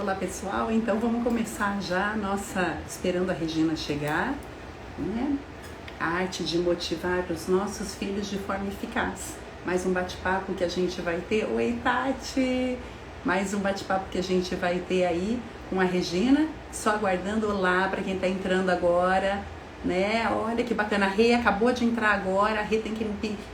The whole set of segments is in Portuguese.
Olá pessoal, então vamos começar já a nossa, esperando a Regina chegar, né? A arte de motivar os nossos filhos de forma eficaz. Mais um bate-papo que a gente vai ter. Oi Tati! Mais um bate-papo que a gente vai ter aí com a Regina, só aguardando olá para quem está entrando agora, né? Olha que bacana, a Rê acabou de entrar agora, a Rê tem que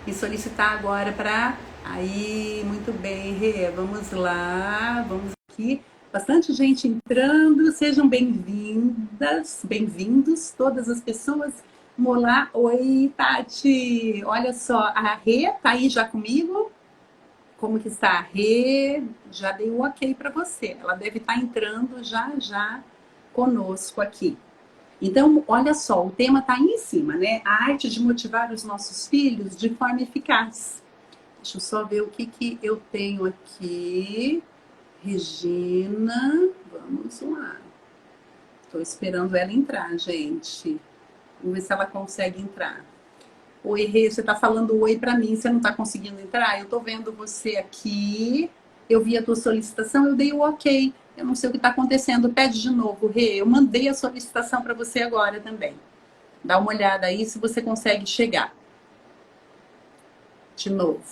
me solicitar agora para... Aí, muito bem, Rê, vamos lá, vamos aqui. Bastante gente entrando, sejam bem-vindas, bem-vindos, todas as pessoas. Vamos lá, oi Tati, olha só, a Rê tá aí já comigo? Como que está a Rê? Já dei um ok para você, ela deve estar entrando já conosco aqui. Então, olha só, o tema tá aí em cima, né? A arte de motivar os nossos filhos de forma eficaz. Deixa eu só ver o que eu tenho aqui. Regina, vamos lá. Estou esperando ela entrar, gente. Vamos ver se ela consegue entrar. Oi, Rê, você está falando oi para mim, você não está conseguindo entrar? Eu estou vendo você aqui, eu vi a tua solicitação, eu dei o ok. Eu não sei o que está acontecendo, pede de novo, Rê. Eu mandei a solicitação para você agora também. Dá uma olhada aí se você consegue chegar. De novo.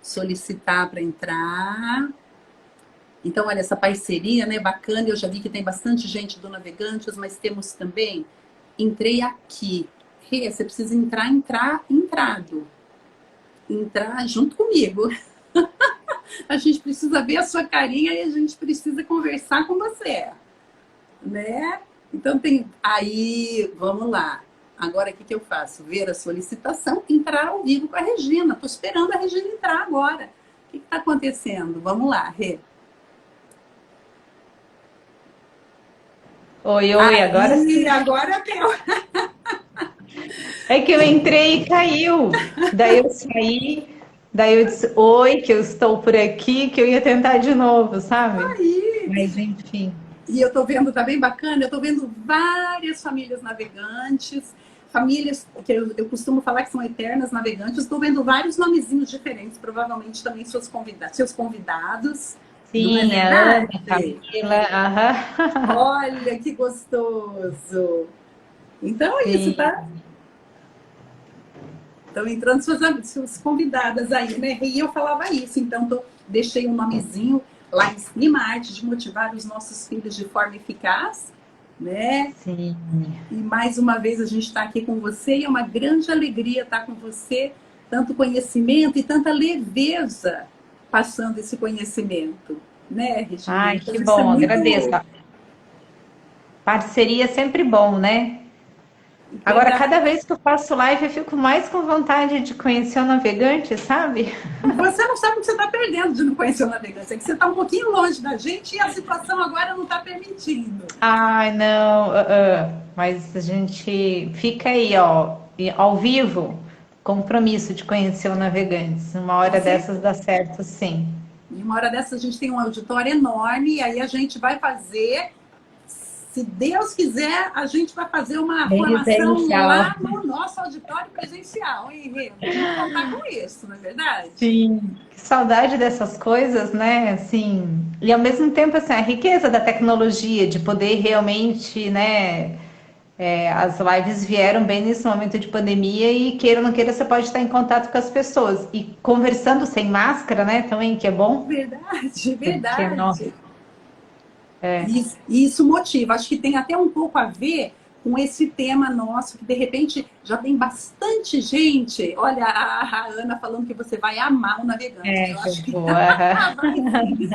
Solicitar para entrar. Então, olha, essa parceria, né, bacana, eu já vi que tem bastante gente do Navegantes, mas temos também, entrei aqui. Rê, você precisa entrado. Entrar junto comigo. A gente precisa ver a sua carinha e a gente precisa conversar com você, né? Então, tem... Aí, vamos lá. Agora, o que eu faço? Ver a solicitação, entrar ao vivo com a Regina. Estou esperando a Regina entrar agora. O que está acontecendo? Vamos lá, Rê. Oi, oi, agora Aí, sim. agora deu. É que eu entrei e caiu. Daí eu saí, daí eu disse, oi, que eu estou por aqui, que eu ia tentar de novo, sabe? Aí. Mas enfim. E eu estou vendo, tá bem bacana, eu estou vendo várias famílias navegantes, famílias que eu costumo falar que são eternas navegantes, estou vendo vários nomezinhos diferentes, provavelmente também seus convidados, não é Sim, a Ana, a verdade? Camila, aham. Olha que gostoso! Então é isso, tá? Sim. Estão entrando suas convidadas aí, né? E eu falava isso, então deixei um nomezinho lá em cima, a arte de motivar os nossos filhos de forma eficaz, né? Sim. E mais uma vez a gente está aqui com você e é uma grande alegria estar com você, tanto conhecimento e tanta leveza passando esse conhecimento, né, Regina? Ai, Então que isso é bom, agradeço. muito Parceria é sempre bom, né? Agora, verdade. cada vez que eu faço live, eu fico mais com vontade de conhecer o navegante, sabe? Você não sabe o que você está perdendo de não conhecer o navegante, é que você está um pouquinho longe da gente e a situação agora não está permitindo. Ai, não, mas a gente fica aí, ó, ao vivo, compromisso de conhecer o Navegantes. Uma Com hora dessas certeza. dá certo, sim. E uma hora dessa a gente tem um auditório enorme e aí a gente vai fazer, se Deus quiser, a gente vai fazer uma formação Presencial. lá no nosso auditório presencial, hein, Rê? Vamos contar com isso, não é verdade? Sim. Que saudade dessas coisas, né? Assim, e ao mesmo tempo, assim, a riqueza da tecnologia, de poder realmente, né? As lives vieram bem nesse momento de pandemia e queira ou não queira, você pode estar em contato com as pessoas. E conversando sem máscara, né? Também, que é bom, Verdade, porque, nossa, verdade. E isso motiva, acho que tem até um pouco a ver com esse tema nosso, que de repente já tem bastante gente. Olha, a Ana falando que você vai amar o Navegantes. Eu que eu acho que vou. vai sim.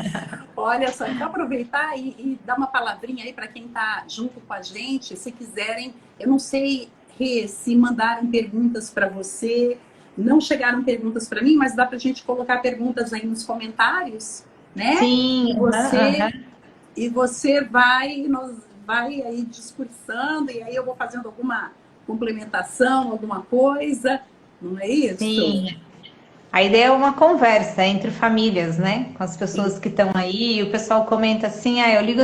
Olha só, então aproveitar e dar uma palavrinha aí para quem está junto com a gente, se quiserem. Eu não sei, Rê, se mandaram perguntas para você. Não chegaram perguntas para mim, mas dá para a gente colocar perguntas aí nos comentários, né? E Sim, você vai aí discursando e aí eu vou fazendo alguma complementação, alguma coisa, não é isso? sim. A ideia é uma conversa entre famílias, né? Com as pessoas que estão aí. E o pessoal comenta assim: ah, eu ligo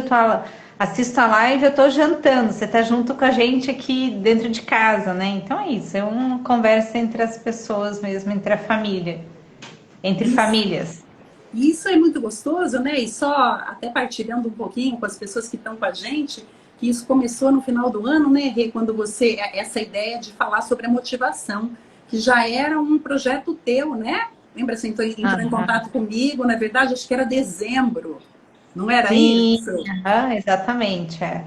assisto a live, eu tô jantando. Você tá junto com a gente aqui dentro de casa, né? Então é isso, é uma conversa entre as pessoas mesmo, entre a família, entre Isso. famílias. E isso é muito gostoso, né? E só até partilhando um pouquinho com as pessoas que estão com a gente, que isso começou no final do ano, né, Rê? Quando você, essa ideia de falar sobre a motivação, que já era um projeto teu, né? Lembra, você entrou em Aham. contato comigo, na verdade, acho que era dezembro, não era Sim, isso? aham, exatamente, é.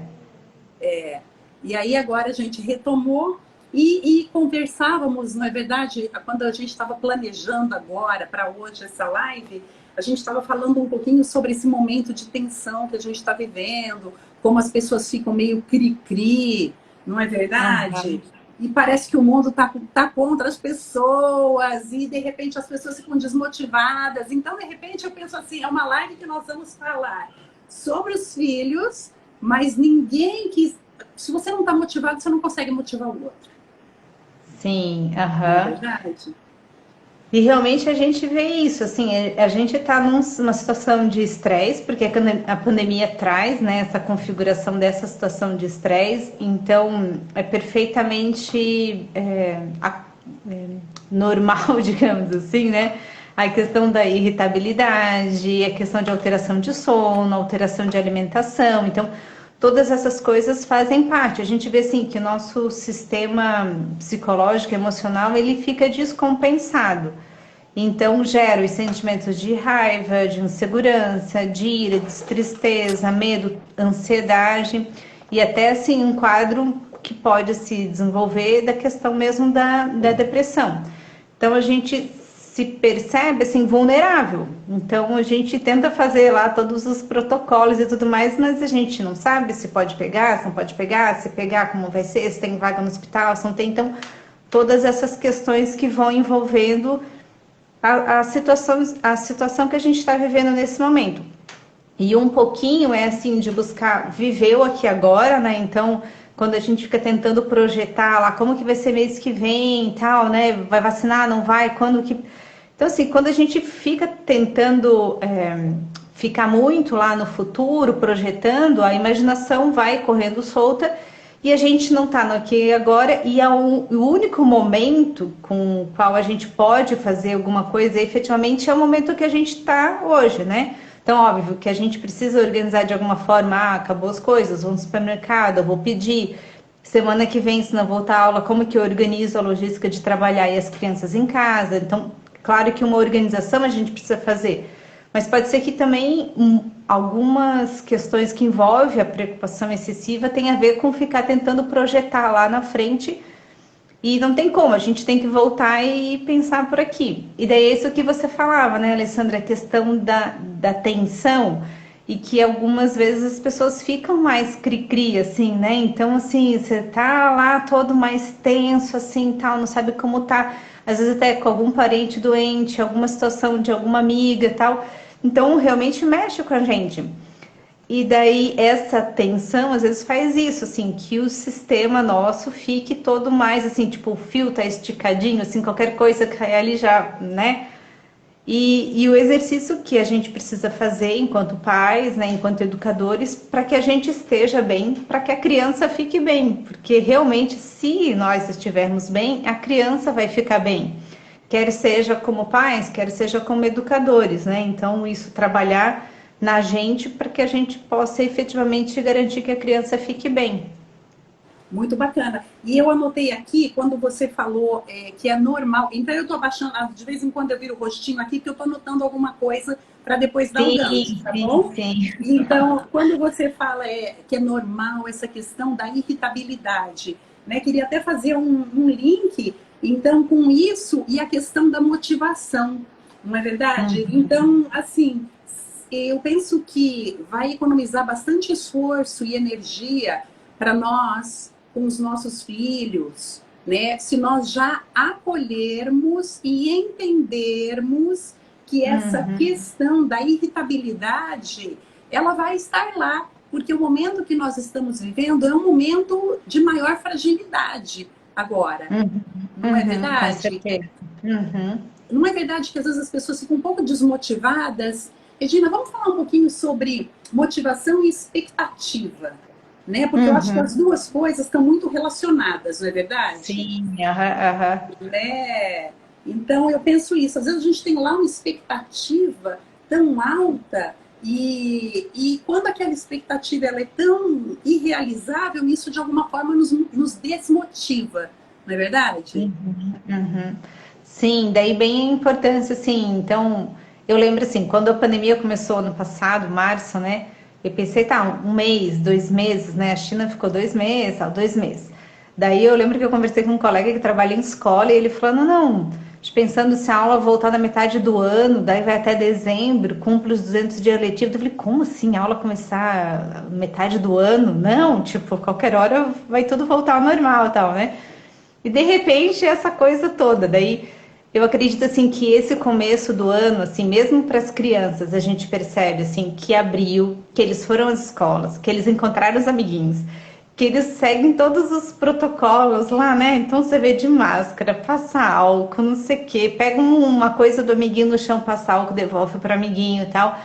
E aí agora a gente retomou e conversávamos, não é verdade? Quando a gente estava planejando agora para hoje essa live, a gente estava falando um pouquinho sobre esse momento de tensão que a gente está vivendo, como as pessoas ficam meio cri-cri, não é verdade? Aham. E parece que o mundo tá contra as pessoas e de repente as pessoas ficam desmotivadas. Então, de repente, eu penso assim, é uma live que nós vamos falar sobre os filhos, mas ninguém que se você não está motivado, você não consegue motivar o outro. Sim, Não é aham. verdade? E realmente a gente vê isso, assim, a gente está numa situação de estresse, porque a pandemia traz, né, essa configuração dessa situação de estresse, então é perfeitamente normal, digamos assim, né? A questão da irritabilidade, a questão de alteração de sono, alteração de alimentação, então todas essas coisas fazem parte. A gente vê assim que o nosso sistema psicológico, emocional, ele fica descompensado. Então gera os sentimentos de raiva, de insegurança, de ira, de tristeza, medo, ansiedade e até assim um quadro que pode se desenvolver da questão mesmo da depressão. Então a gente se percebe assim vulnerável. Então a gente tenta fazer lá todos os protocolos e tudo mais, mas a gente não sabe se pode pegar, se não pode pegar, se pegar como vai ser, se tem vaga no hospital, se não tem. Então todas essas questões que vão envolvendo a situação que a gente está vivendo nesse momento. E um pouquinho é assim de buscar viver o aqui e agora, né? Então, quando a gente fica tentando projetar lá como que vai ser mês que vem e tal, né? Vai vacinar, não vai? Quando que. Então, assim, quando a gente fica tentando ficar muito lá no futuro, projetando, a imaginação vai correndo solta e a gente não está no aqui e agora, e é o único momento com o qual a gente pode fazer alguma coisa, efetivamente, é o momento que a gente está hoje, né? Então, óbvio que a gente precisa organizar de alguma forma, acabou as coisas, vou no supermercado, eu vou pedir, semana que vem, se não voltar à aula, como que eu organizo a logística de trabalhar e as crianças em casa? Então, claro que uma organização a gente precisa fazer, mas pode ser que também algumas questões que envolvem a preocupação excessiva tem a ver com ficar tentando projetar lá na frente e não tem como, a gente tem que voltar e pensar por aqui. E daí é isso que você falava, né, Alessandra, a questão da tensão e que algumas vezes as pessoas ficam mais cri-cri, assim, né? Então, assim, você tá lá todo mais tenso, assim, tal, não sabe como tá, às vezes até com algum parente doente, alguma situação de alguma amiga, tal. Então, realmente mexe com a gente. E daí essa tensão às vezes faz isso, assim, que o sistema nosso fique todo mais assim, tipo, o fio tá esticadinho, assim, qualquer coisa cai ali já, né? E o exercício que a gente precisa fazer enquanto pais, né, enquanto educadores, para que a gente esteja bem, para que a criança fique bem, porque realmente, se nós estivermos bem, a criança vai ficar bem, quer seja como pais, quer seja como educadores, né? Então, isso trabalhar na gente para que a gente possa efetivamente garantir que a criança fique bem. Muito bacana. E eu anotei aqui, quando você falou que é normal. Então, eu estou abaixando, de vez em quando eu viro o rostinho aqui, porque eu estou anotando alguma coisa para depois dar o gancho, Sim, tá sim, bom? sim. Então, quando você fala que é normal essa questão da irritabilidade, né? Queria até fazer um link, então, com isso e a questão da motivação, não é verdade? Uhum, Então, assim, eu penso que vai economizar bastante esforço e energia para nós, com os nossos filhos, né? Se nós já acolhermos e entendermos que essa uhum, questão da irritabilidade, ela vai estar lá, porque o momento que nós estamos vivendo é um momento de maior fragilidade agora, uhum, não é uhum, com verdade? certeza. Uhum, Não é verdade que às vezes as pessoas ficam um pouco desmotivadas? Regina, vamos falar um pouquinho sobre motivação e expectativa, né? Porque eu acho que as uhum. duas coisas estão muito relacionadas, não é verdade? Sim, aham, aham. Né? Então eu penso isso. Às vezes a gente tem lá uma expectativa tão alta e quando aquela expectativa ela é tão irrealizável, isso de alguma forma nos desmotiva, não é verdade? Uhum, uhum. Sim, daí bem a importância, assim, então, eu lembro assim, quando a pandemia começou ano passado, março, né, eu pensei, tá, um mês, 2 meses, né, a China ficou 2 meses, 2 meses. Daí eu lembro que eu conversei com um colega que trabalha em escola e ele falou, não, não, pensando se a aula voltar na metade do ano, daí vai até dezembro, cumpre os 200 dias letivos. Eu falei, como assim, a aula começar metade do ano? Não, tipo, qualquer hora vai tudo voltar ao normal e tal, né? E de repente essa coisa toda, daí eu acredito assim que esse começo do ano, assim, mesmo para as crianças, a gente percebe assim que abriu, que eles foram às escolas, que eles encontraram os amiguinhos, que eles seguem todos os protocolos lá, né? Então você vê de máscara, passa álcool, não sei o quê, pega uma coisa do amiguinho no chão, passa álcool, devolve para amiguinho e tal.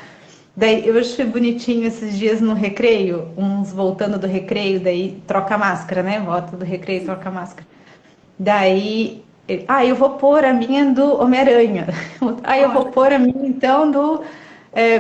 Daí eu achei bonitinho esses dias no recreio, uns voltando do recreio, daí troca a máscara, né? Volta do recreio, troca a máscara. Daí, eu vou pôr a minha do Homem-Aranha. Eu vou Olha, pôr a minha então do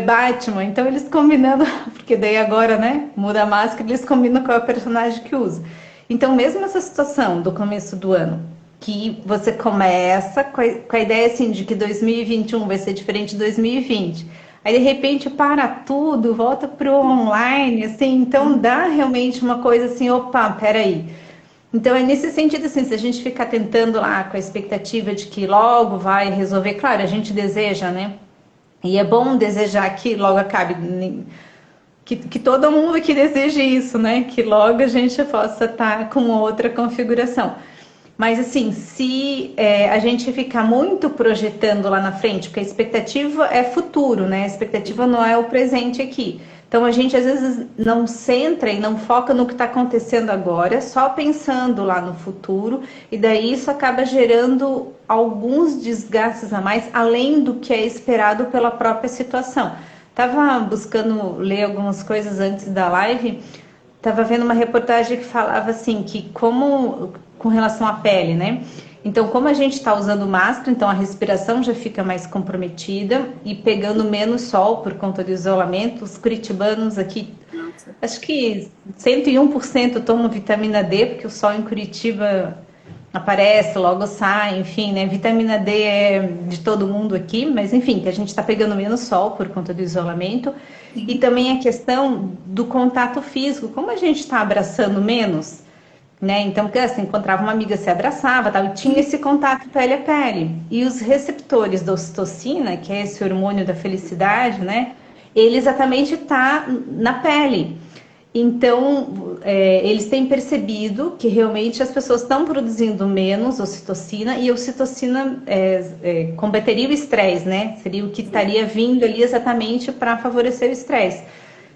Batman. Então eles combinando, porque daí agora, né, muda a máscara, eles combinam qual é o personagem que usa. Então, mesmo essa situação do começo do ano, que você começa com a ideia assim de que 2021 vai ser diferente de 2020. Aí de repente para tudo, volta pro online, assim, então dá realmente uma coisa assim, opa, peraí. Então, é nesse sentido, assim, se a gente ficar tentando lá com a expectativa de que logo vai resolver, claro, a gente deseja, né? E é bom desejar que logo acabe, que todo mundo que deseje isso, né? Que logo a gente possa estar com outra configuração. Mas assim, se a gente ficar muito projetando lá na frente, porque a expectativa é futuro, né? A expectativa não é o presente aqui. Então a gente às vezes não centra e não foca no que está acontecendo agora, só pensando lá no futuro, e daí isso acaba gerando alguns desgastes a mais, além do que é esperado pela própria situação. Tava buscando ler algumas coisas antes da live. Tava vendo uma reportagem que falava assim, que como com relação à pele, né? Então, como a gente está usando máscara, então a respiração já fica mais comprometida e pegando menos sol por conta do isolamento. Os curitibanos aqui, nossa. acho que 101% tomam vitamina D, porque o sol em Curitiba aparece, logo sai, enfim, né? Vitamina D é de todo mundo aqui, mas enfim, que a gente está pegando menos sol por conta do isolamento. E Sim. também a questão do contato físico, como a gente está abraçando menos, né? Então, porque assim, encontrava uma amiga, se abraçava, tal, e tinha esse contato pele a pele. E os receptores da ocitocina, que é esse hormônio da felicidade, né? Ele exatamente está na pele. Então, eles têm percebido que realmente as pessoas estão produzindo menos ocitocina e a ocitocina combateria o estresse, né? Seria o que estaria vindo ali exatamente para favorecer o estresse.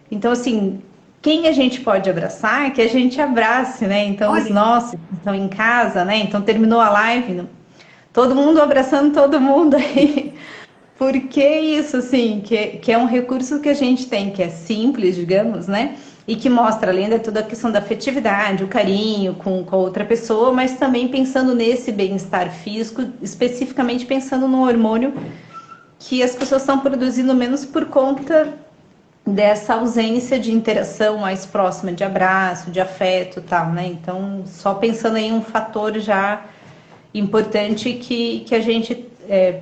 Então, assim, quem a gente pode abraçar, que a gente abrace, né? Então, os Olha, nossos que estão em casa, né? Então, terminou a live, todo mundo abraçando todo mundo aí. Porque isso, assim, que é um recurso que a gente tem, que é simples, digamos, né? E que mostra, além de toda a questão da afetividade, o carinho com a outra pessoa, mas também pensando nesse bem-estar físico, especificamente pensando no hormônio que as pessoas estão produzindo menos por conta dessa ausência de interação mais próxima, de abraço, de afeto e tal, né? Então, só pensando em um fator já importante que a gente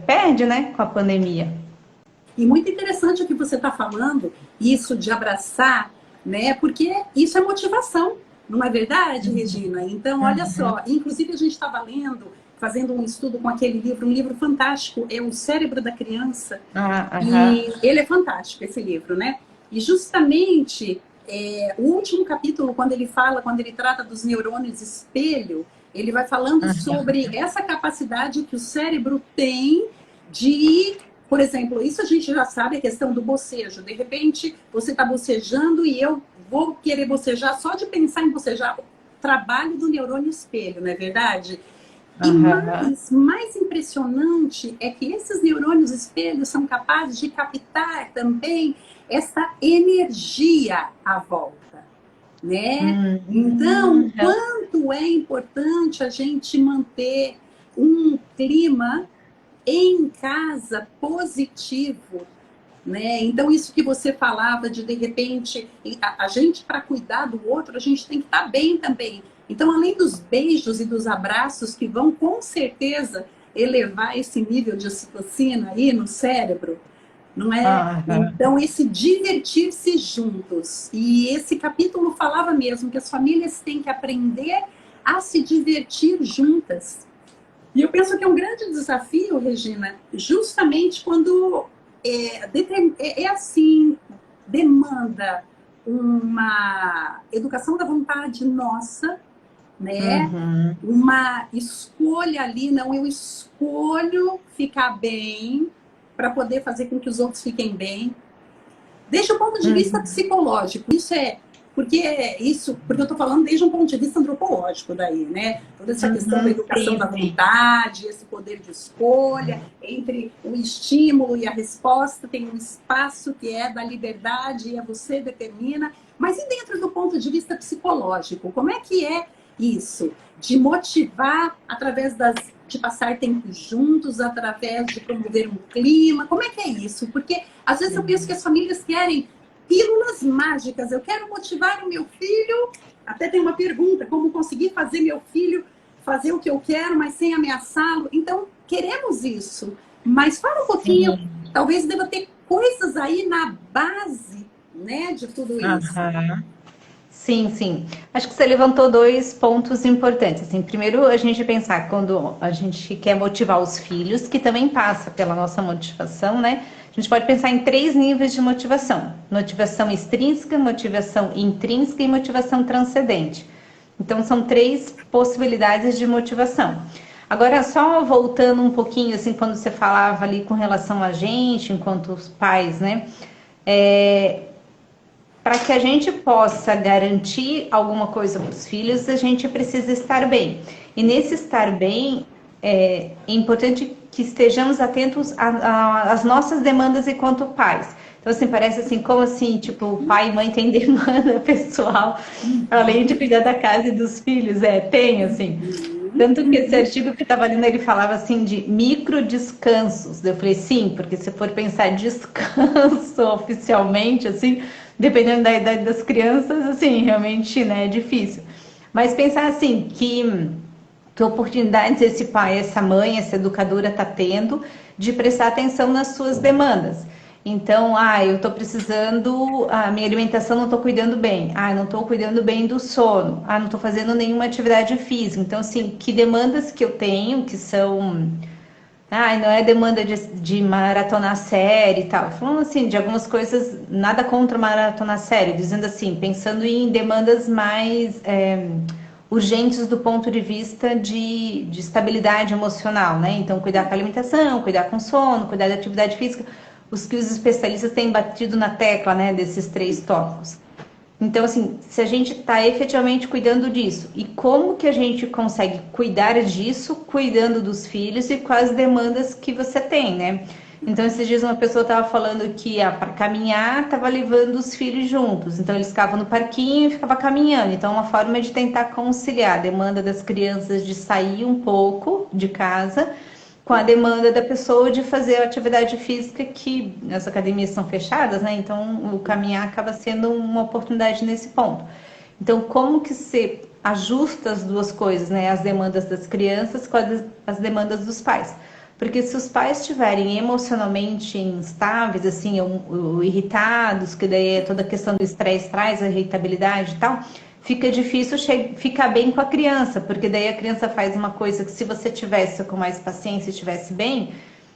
perde, né, com a pandemia. e muito interessante o que você está falando, isso de abraçar, né? Porque isso é motivação, não é verdade, Regina? Então, olha Uhum. só, inclusive a gente estava lendo, fazendo um estudo com aquele livro, um livro fantástico, é O Cérebro da Criança, Ah, aham. e ele é fantástico, esse livro, né? E justamente o último capítulo, quando ele trata dos neurônios espelho, ele vai falando Aham. sobre essa capacidade que o cérebro tem de, por exemplo, isso a gente já sabe, a questão do bocejo. De repente, você está bocejando e eu vou querer bocejar só de pensar em bocejar. Trabalho do neurônio espelho, não é verdade? E Aham. mais impressionante é que esses neurônios espelhos são capazes de captar também essa energia à volta, né? Então, Aham. quanto é importante a gente manter um clima em casa positivo, né? Então, isso que você falava de repente, a gente, para cuidar do outro, a gente tem que estar bem também. Então, além dos beijos e dos abraços que vão, com certeza, elevar esse nível de ocitocina aí no cérebro, não é? Aham. Então, esse divertir-se juntos. E esse capítulo falava mesmo que as famílias têm que aprender a se divertir juntas. E eu penso que é um grande desafio, Regina, justamente quando é assim, demanda uma educação da vontade nossa, né? Uhum. Uma escolha ali, não, eu escolho ficar bem para poder fazer com que os outros fiquem bem. Desde o ponto de vista Uhum. psicológico, porque eu estou falando desde um ponto de vista antropológico daí, né? Toda essa questão da Uhum. educação da Sim, sim. vontade, esse poder de escolha, entre o estímulo e a resposta, tem um espaço que é da liberdade e é você determina. Mas e dentro do ponto de vista psicológico, como é que é isso? De motivar através de passar tempo juntos, através de promover um clima, como é que é isso? Porque às vezes eu penso que as famílias querem pílulas mágicas. Eu quero motivar o meu filho. Até tem uma pergunta: como conseguir fazer meu filho fazer o que eu quero, mas sem ameaçá-lo? Então, queremos isso. Mas fala um pouquinho, Sim. talvez deva ter coisas aí na base, né, de tudo isso. Aham. Sim, sim. Acho que você levantou dois pontos importantes. Assim, primeiro, a gente pensar quando a gente quer motivar os filhos, que também passa pela nossa motivação, né? A gente pode pensar em três níveis de motivação: motivação extrínseca, motivação intrínseca e motivação transcendente. Então, são três possibilidades de motivação. Agora, só voltando um pouquinho, assim, quando você falava ali com relação a gente, enquanto os pais, né? É, para que a gente possa garantir alguma coisa para os filhos, a gente precisa estar bem. E nesse estar bem, é importante que estejamos atentos às nossas demandas enquanto pais. Então, assim, parece assim, como assim, tipo, pai e mãe têm demanda pessoal, além de cuidar da casa e dos filhos. Tem, assim. Tanto que esse artigo que eu estava lendo, ele falava assim de micro descansos. Eu falei, sim, porque se for pensar descanso oficialmente, assim, dependendo da idade das crianças, assim, realmente, né, é difícil. Mas pensar assim, que oportunidades esse pai, essa mãe, essa educadora está tendo de prestar atenção nas suas demandas. Então, eu estou precisando, a minha alimentação não estou cuidando bem. Não estou cuidando bem do sono. Não estou fazendo nenhuma atividade física. Então, assim, que demandas que eu tenho, que são não é demanda de maratonar série e tal. Falando assim, de algumas coisas, nada contra maratonar série, dizendo assim, pensando em demandas mais urgentes do ponto de vista de estabilidade emocional, né? Então, cuidar com a alimentação, cuidar com o sono, cuidar da atividade física, os que os especialistas têm batido na tecla, né, desses três tópicos. Então, assim, se a gente está efetivamente cuidando disso, e como que a gente consegue cuidar disso, cuidando dos filhos e com as demandas que você tem, né? Então, esses dias uma pessoa estava falando que para caminhar estava levando os filhos juntos. Então, eles ficavam no parquinho e ficava caminhando. Então, uma forma de tentar conciliar a demanda das crianças de sair um pouco de casa com a demanda da pessoa de fazer a atividade física, que as academias são fechadas, né? Então o caminhar acaba sendo uma oportunidade nesse ponto. Então, como que se ajusta as duas coisas, né? As demandas das crianças com as demandas dos pais. Porque se os pais estiverem emocionalmente instáveis, assim, ou irritados, que daí é toda a questão do estresse traz a irritabilidade e tal, fica difícil ficar bem com a criança, porque daí a criança faz uma coisa que se você tivesse com mais paciência e estivesse bem,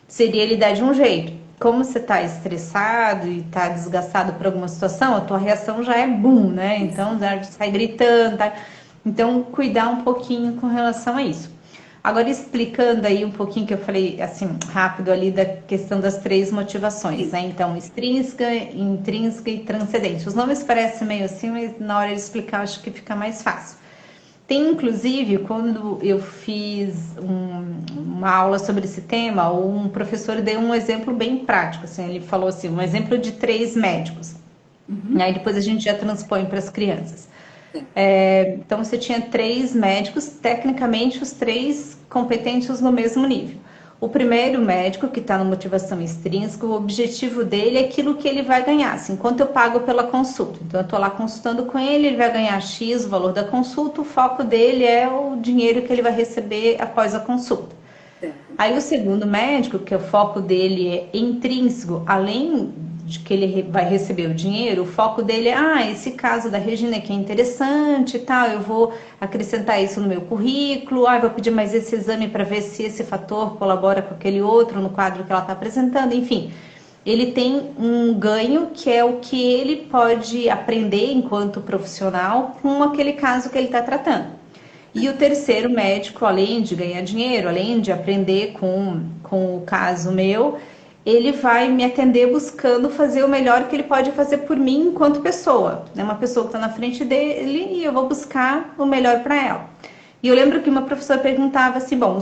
seria lidar de um jeito. Como você está estressado e está desgastado por alguma situação, a tua reação já é boom, né? Então já sai gritando, tá? Então cuidar um pouquinho com relação a isso. Agora explicando aí um pouquinho que eu falei assim rápido ali da questão das três motivações, né? Então, extrínseca, intrínseca e transcendente. Os nomes parecem meio assim, mas na hora de explicar acho que fica mais fácil. Tem inclusive, quando eu fiz uma aula sobre esse tema, um professor deu um exemplo bem prático, assim, ele falou assim, um exemplo de três médicos. Aí depois a gente já transpõe para as crianças. Então você tinha três médicos, tecnicamente os três competentes no mesmo nível. O primeiro médico, que está na motivação extrínseca, o objetivo dele é aquilo que ele vai ganhar. Assim, quanto eu pago pela consulta? Então, eu estou lá consultando com ele, ele vai ganhar X, o valor da consulta, o foco dele é o dinheiro que ele vai receber após a consulta. Aí o segundo médico, que o foco dele é intrínseco, além de que ele vai receber o dinheiro, o foco dele é, esse caso da Regina que é interessante e tal, eu vou acrescentar isso no meu currículo, vou pedir mais esse exame para ver se esse fator colabora com aquele outro no quadro que ela está apresentando, enfim. Ele tem um ganho que é o que ele pode aprender enquanto profissional com aquele caso que ele está tratando. E o terceiro médico, além de ganhar dinheiro, além de aprender com o caso meu, ele vai me atender buscando fazer o melhor que ele pode fazer por mim enquanto pessoa. É uma pessoa que está na frente dele e eu vou buscar o melhor para ela. E eu lembro que uma professora perguntava assim, bom,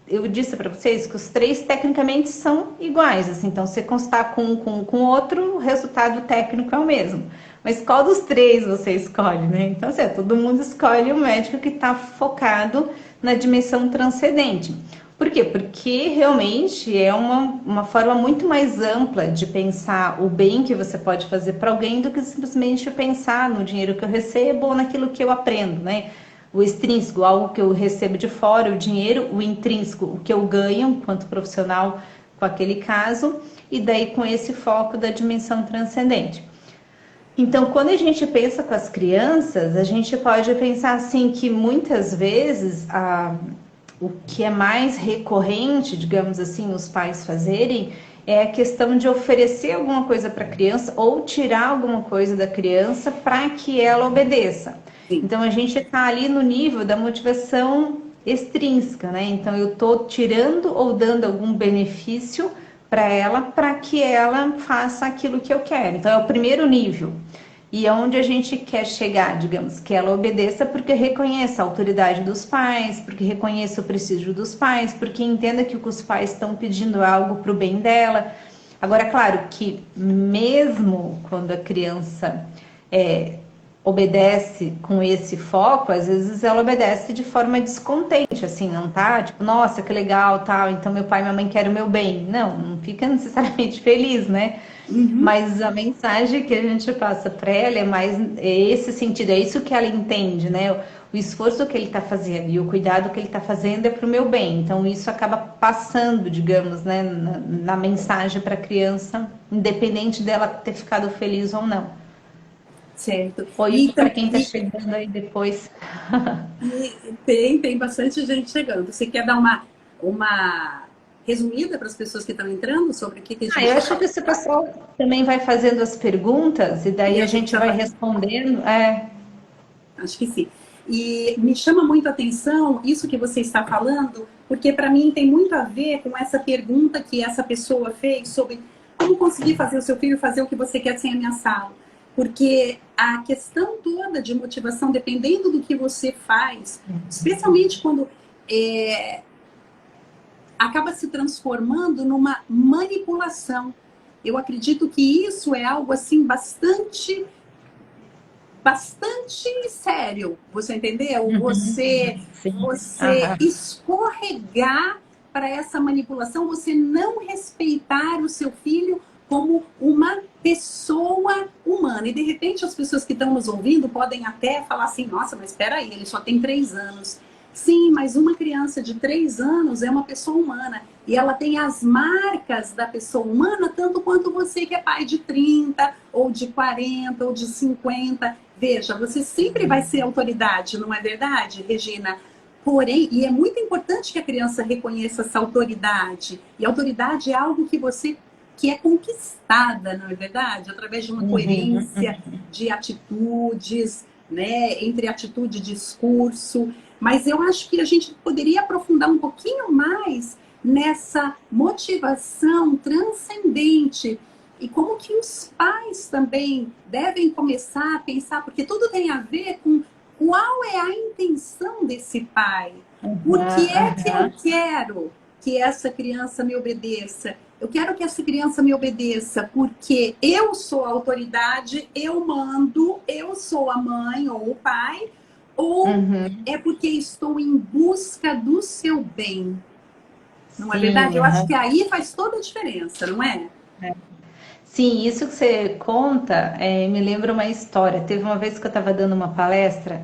eu disse para vocês que os três tecnicamente são iguais, assim, então se constar com outro, o resultado técnico é o mesmo. Mas qual dos três você escolhe, né? Então, assim, todo mundo escolhe o médico que está focado na dimensão transcendente. Por quê? Porque realmente é uma forma muito mais ampla de pensar o bem que você pode fazer para alguém do que simplesmente pensar no dinheiro que eu recebo ou naquilo que eu aprendo, né? O extrínseco, algo que eu recebo de fora, o dinheiro, o intrínseco, o que eu ganho enquanto profissional com aquele caso, e daí com esse foco da dimensão transcendente. Então, quando a gente pensa com as crianças, a gente pode pensar assim que muitas vezes o que é mais recorrente, digamos assim, os pais fazerem é a questão de oferecer alguma coisa para a criança ou tirar alguma coisa da criança para que ela obedeça. Sim. Então, a gente está ali no nível da motivação extrínseca, né? Então, eu estou tirando ou dando algum benefício para que ela faça aquilo que eu quero. Então, é o primeiro nível. E é onde a gente quer chegar, digamos, que ela obedeça porque reconheça a autoridade dos pais, porque reconheça o prestígio dos pais, porque entenda que o que os pais estão pedindo é algo para o bem dela. Agora, claro que mesmo quando a criança obedece com esse foco, às vezes ela obedece de forma descontente, assim, não tá? Tipo, nossa, que legal, tal, então meu pai e minha mãe querem o meu bem. Não fica necessariamente feliz, né? Mas a mensagem que a gente passa para ela é mais esse sentido, é isso que ela entende, né? O esforço que ele está fazendo e o cuidado que ele está fazendo é para o meu bem. Então, isso acaba passando, digamos, né, na mensagem para a criança, independente dela ter ficado feliz ou não. Certo. Ou isso para quem está chegando aí depois. Tem bastante gente chegando. Você quer dar uma resumida para as pessoas que estão entrando sobre o que a gente eu acho que esse pessoal também vai fazendo as perguntas e daí a gente vai respondendo. Acho que sim. E me chama muito a atenção isso que você está falando, porque para mim tem muito a ver com essa pergunta que essa pessoa fez sobre como conseguir fazer o seu filho fazer o que você quer sem ameaçá-lo. Porque a questão toda de motivação, dependendo do que você faz, especialmente quando acaba se transformando numa manipulação. Eu acredito que isso é algo assim bastante sério. Você entendeu? Você escorregar para essa manipulação, você não respeitar o seu filho como uma pessoa humana. E de repente as pessoas que estão nos ouvindo podem até falar assim, nossa, mas espera aí, ele só tem 3 anos. Sim, mas uma criança de 3 anos é uma pessoa humana. E ela tem as marcas da pessoa humana, tanto quanto você que é pai de 30, ou de 40, ou de 50. Veja, você sempre vai ser autoridade, não é verdade, Regina? Porém, e é muito importante que a criança reconheça essa autoridade. E autoridade é algo que é conquistada, não é verdade? Através de uma coerência de atitudes, né? Entre atitude e discurso. Mas eu acho que a gente poderia aprofundar um pouquinho mais nessa motivação transcendente. E como que os pais também devem começar a pensar, porque tudo tem a ver com qual é a intenção desse pai. Por que é que eu quero que essa criança me obedeça? Eu quero que essa criança me obedeça porque eu sou a autoridade, eu mando, eu sou a mãe ou o pai, ou é porque estou em busca do seu bem? Não é verdade? Sim, Eu acho aham. que aí faz toda a diferença, não é? Sim, isso que você conta me lembra uma história. Teve uma vez que eu estava dando uma palestra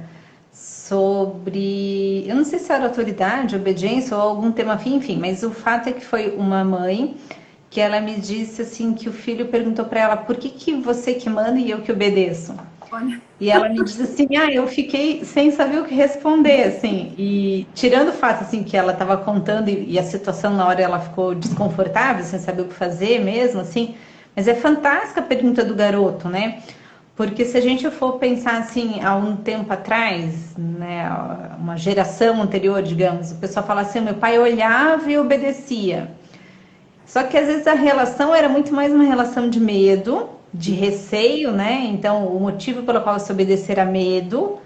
sobre, eu não sei se era autoridade, obediência ou algum tema afim, enfim, mas o fato é que foi uma mãe que ela me disse assim que o filho perguntou para ela por que que você que manda e eu que obedeço? Olha, E ela me disse assim, eu fiquei sem saber o que responder, assim, e tirando o fato, assim, que ela estava contando e a situação na hora ela ficou desconfortável, sem saber o que fazer mesmo, assim, mas é fantástica a pergunta do garoto, né? Porque se a gente for pensar, assim, há um tempo atrás, né, uma geração anterior, digamos, o pessoal fala assim, meu pai olhava e obedecia. Só que às vezes a relação era muito mais uma relação de medo, de receio, né? Então, o motivo pelo qual se obedecer a medo,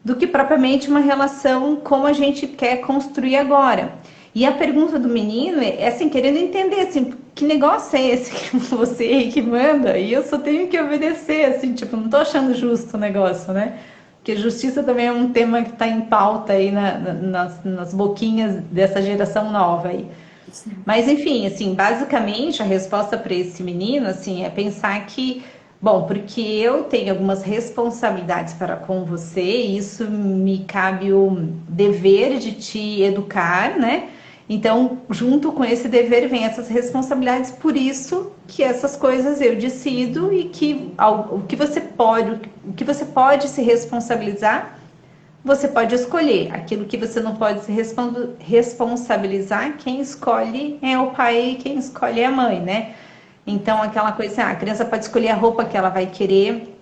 do que propriamente uma relação como a gente quer construir agora. E a pergunta do menino é assim, querendo entender assim, que negócio é esse que você aí que manda e eu só tenho que obedecer, assim, tipo, não tô achando justo o negócio, né? Porque justiça também é um tema que está em pauta aí nas boquinhas dessa geração nova aí. sim. Mas enfim, assim, basicamente a resposta para esse menino, assim, é pensar que, bom, porque eu tenho algumas responsabilidades para com você, e isso me cabe o dever de te educar, né? Então, junto com esse dever vem essas responsabilidades, por isso que essas coisas eu decido e que o que você pode se responsabilizar você pode escolher. Aquilo que você não pode se responsabilizar, quem escolhe é o pai e quem escolhe é a mãe, né? Então, aquela coisa, a criança pode escolher a roupa que ela vai querer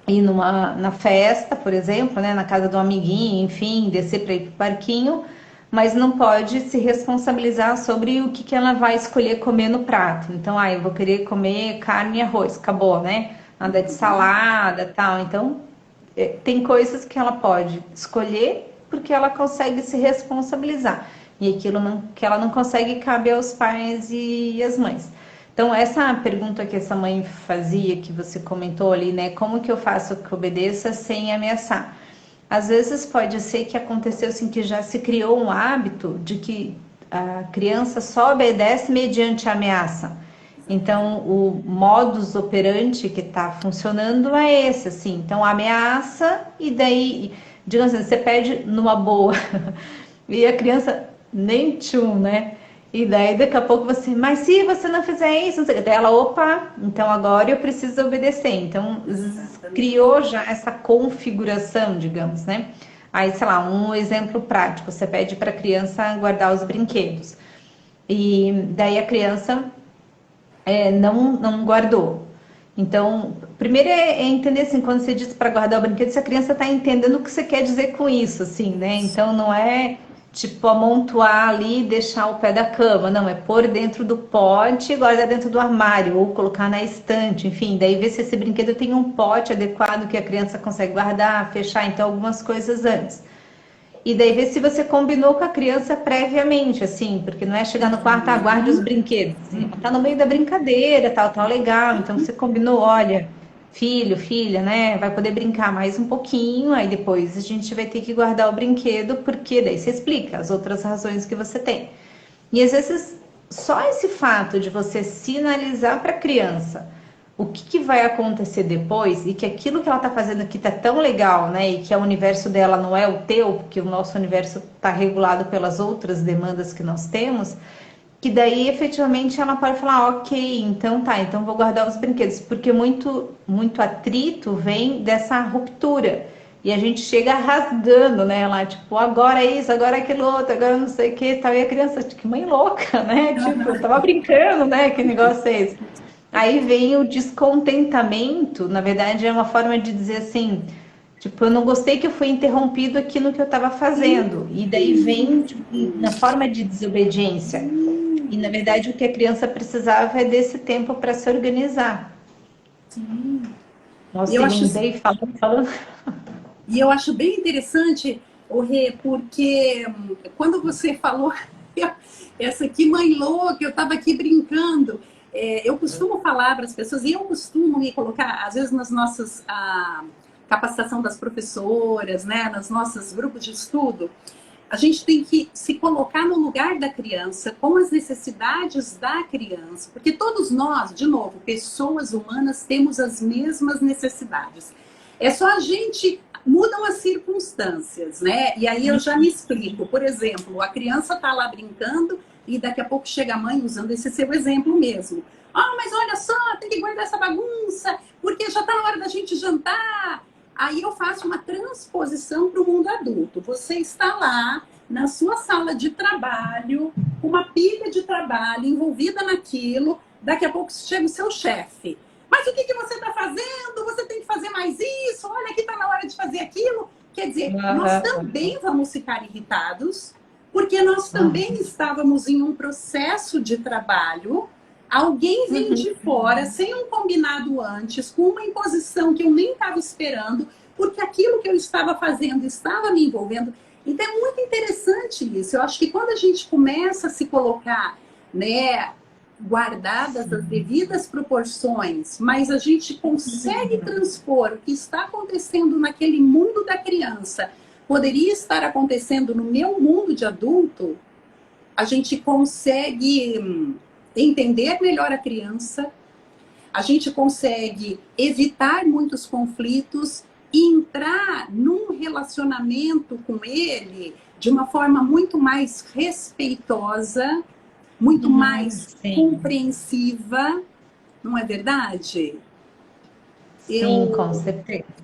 ir na festa, por exemplo, né? Na casa do amiguinho, enfim, descer para ir para o parquinho, mas não pode se responsabilizar sobre o que, que ela vai escolher comer no prato. Então, eu vou querer comer carne e arroz, acabou, né? Nada de salada, tal. Então, tem coisas que ela pode escolher porque ela consegue se responsabilizar. E aquilo que ela não consegue cabe aos pais e às mães. Então, essa pergunta que essa mãe fazia, que você comentou ali, né? Como que eu faço que obedeça sem ameaçar? Às vezes pode ser que aconteceu assim que já se criou um hábito de que a criança só obedece mediante ameaça. Então, o modus operandi que está funcionando é esse, assim. Então, ameaça e daí, digamos assim, você pede numa boa e a criança nem tchum, né? E daí, daqui a pouco você, mas se você não fizer isso, não sei o que. Daí ela, opa, então agora eu preciso obedecer. Então, Exatamente. criou já essa configuração, digamos, né? Aí, sei lá, um exemplo prático, você pede para a criança guardar os brinquedos. E daí a criança não guardou. Então, primeiro é entender assim, quando você diz para guardar o brinquedo, se a criança está entendendo o que você quer dizer com isso, assim, né? Então não é tipo amontoar ali e deixar o pé da cama, não, é pôr dentro do pote e guardar dentro do armário, ou colocar na estante, enfim, daí ver se esse brinquedo tem um pote adequado que a criança consegue guardar, fechar, então algumas coisas antes. E daí ver se você combinou com a criança previamente, assim, porque não é chegar no quarto, aguarde os Uhum. brinquedos. Assim, ela tá no meio da brincadeira, tal, legal. Então você combinou, olha, filho, filha, né? Vai poder brincar mais um pouquinho, aí depois a gente vai ter que guardar o brinquedo, porque daí você explica as outras razões que você tem. E às vezes só esse fato de você sinalizar para a criança o que, que vai acontecer depois e que aquilo que ela está fazendo aqui tá tão legal, né? E que o universo dela não é o teu, porque o nosso universo está regulado pelas outras demandas que nós temos, que daí efetivamente ela pode falar, ok, então tá, então vou guardar os brinquedos, porque muito atrito vem dessa ruptura. E a gente chega rasgando, né? Lá, tipo, agora isso, agora aquilo outro, agora não sei o que, tal. E a criança, que mãe louca, né? Tipo, eu tava brincando, né? Que negócio é esse? Aí vem o descontentamento, na verdade é uma forma de dizer assim, tipo, eu não gostei que eu fui interrompido aqui no que eu estava fazendo. E daí vem tipo, na forma de desobediência. E na verdade o que a criança precisava é desse tempo para se organizar. Sim. E Nossa, eu e acho, andei falando, falando. e eu acho bem interessante, o Rê, porque quando você falou, essa aqui mãe louca, eu estava aqui brincando. Eu costumo falar para as pessoas, e eu costumo me colocar, às vezes, nas nossas capacitação das professoras, né, nos nossos grupos de estudo, A gente tem que se colocar no lugar da criança, com as necessidades da criança, porque todos nós, de novo, pessoas humanas, temos as mesmas necessidades. É só a gente mudam as circunstâncias, né? E aí eu já me explico. Por exemplo, a criança está lá brincando e daqui a pouco chega a mãe usando esse seu exemplo mesmo. Ah, mas olha só, tem que guardar essa bagunça, porque já está na hora da gente jantar. Aí eu faço uma transposição para o mundo adulto. Você está lá na sua sala de trabalho, com uma pilha de trabalho envolvida naquilo, daqui a pouco chega o seu chefe. Mas o que você está fazendo? Você tem que fazer mais isso, olha que está na hora de fazer aquilo. Quer dizer, nós também vamos ficar irritados, porque nós também estávamos em um processo de trabalho. Alguém vem de fora, sem um combinado antes, com uma imposição que eu nem estava esperando, porque aquilo que eu estava fazendo estava me envolvendo. Então é muito interessante isso. Eu acho que quando a gente começa a se colocar, né, guardadas as devidas proporções, mas a gente consegue transpor o que está acontecendo naquele mundo da criança, poderia estar acontecendo no meu mundo de adulto, a gente consegue entender melhor a criança, a gente consegue evitar muitos conflitos e entrar num relacionamento com ele de uma forma muito mais respeitosa, muito mais compreensiva, não é verdade? Sim, com certeza.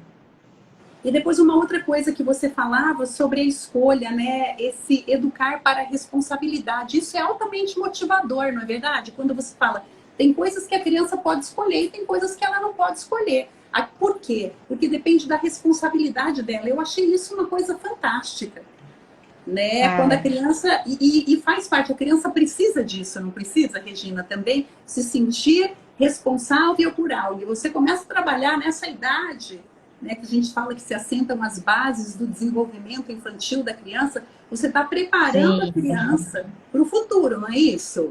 E depois uma outra coisa que você falava sobre a escolha, né? Esse educar para a responsabilidade. Isso é altamente motivador, não é verdade? Quando você fala, tem coisas que a criança pode escolher e tem coisas que ela não pode escolher. Por quê? Porque depende da responsabilidade dela. Eu achei isso uma coisa fantástica, né? Quando a criança... E faz parte, a criança precisa disso, não precisa, Regina, também? Se sentir responsável por algo. E você começa a trabalhar nessa idade... Né, que a gente fala que se assentam as bases do desenvolvimento infantil da criança, você está preparando a criança para o futuro, não é isso?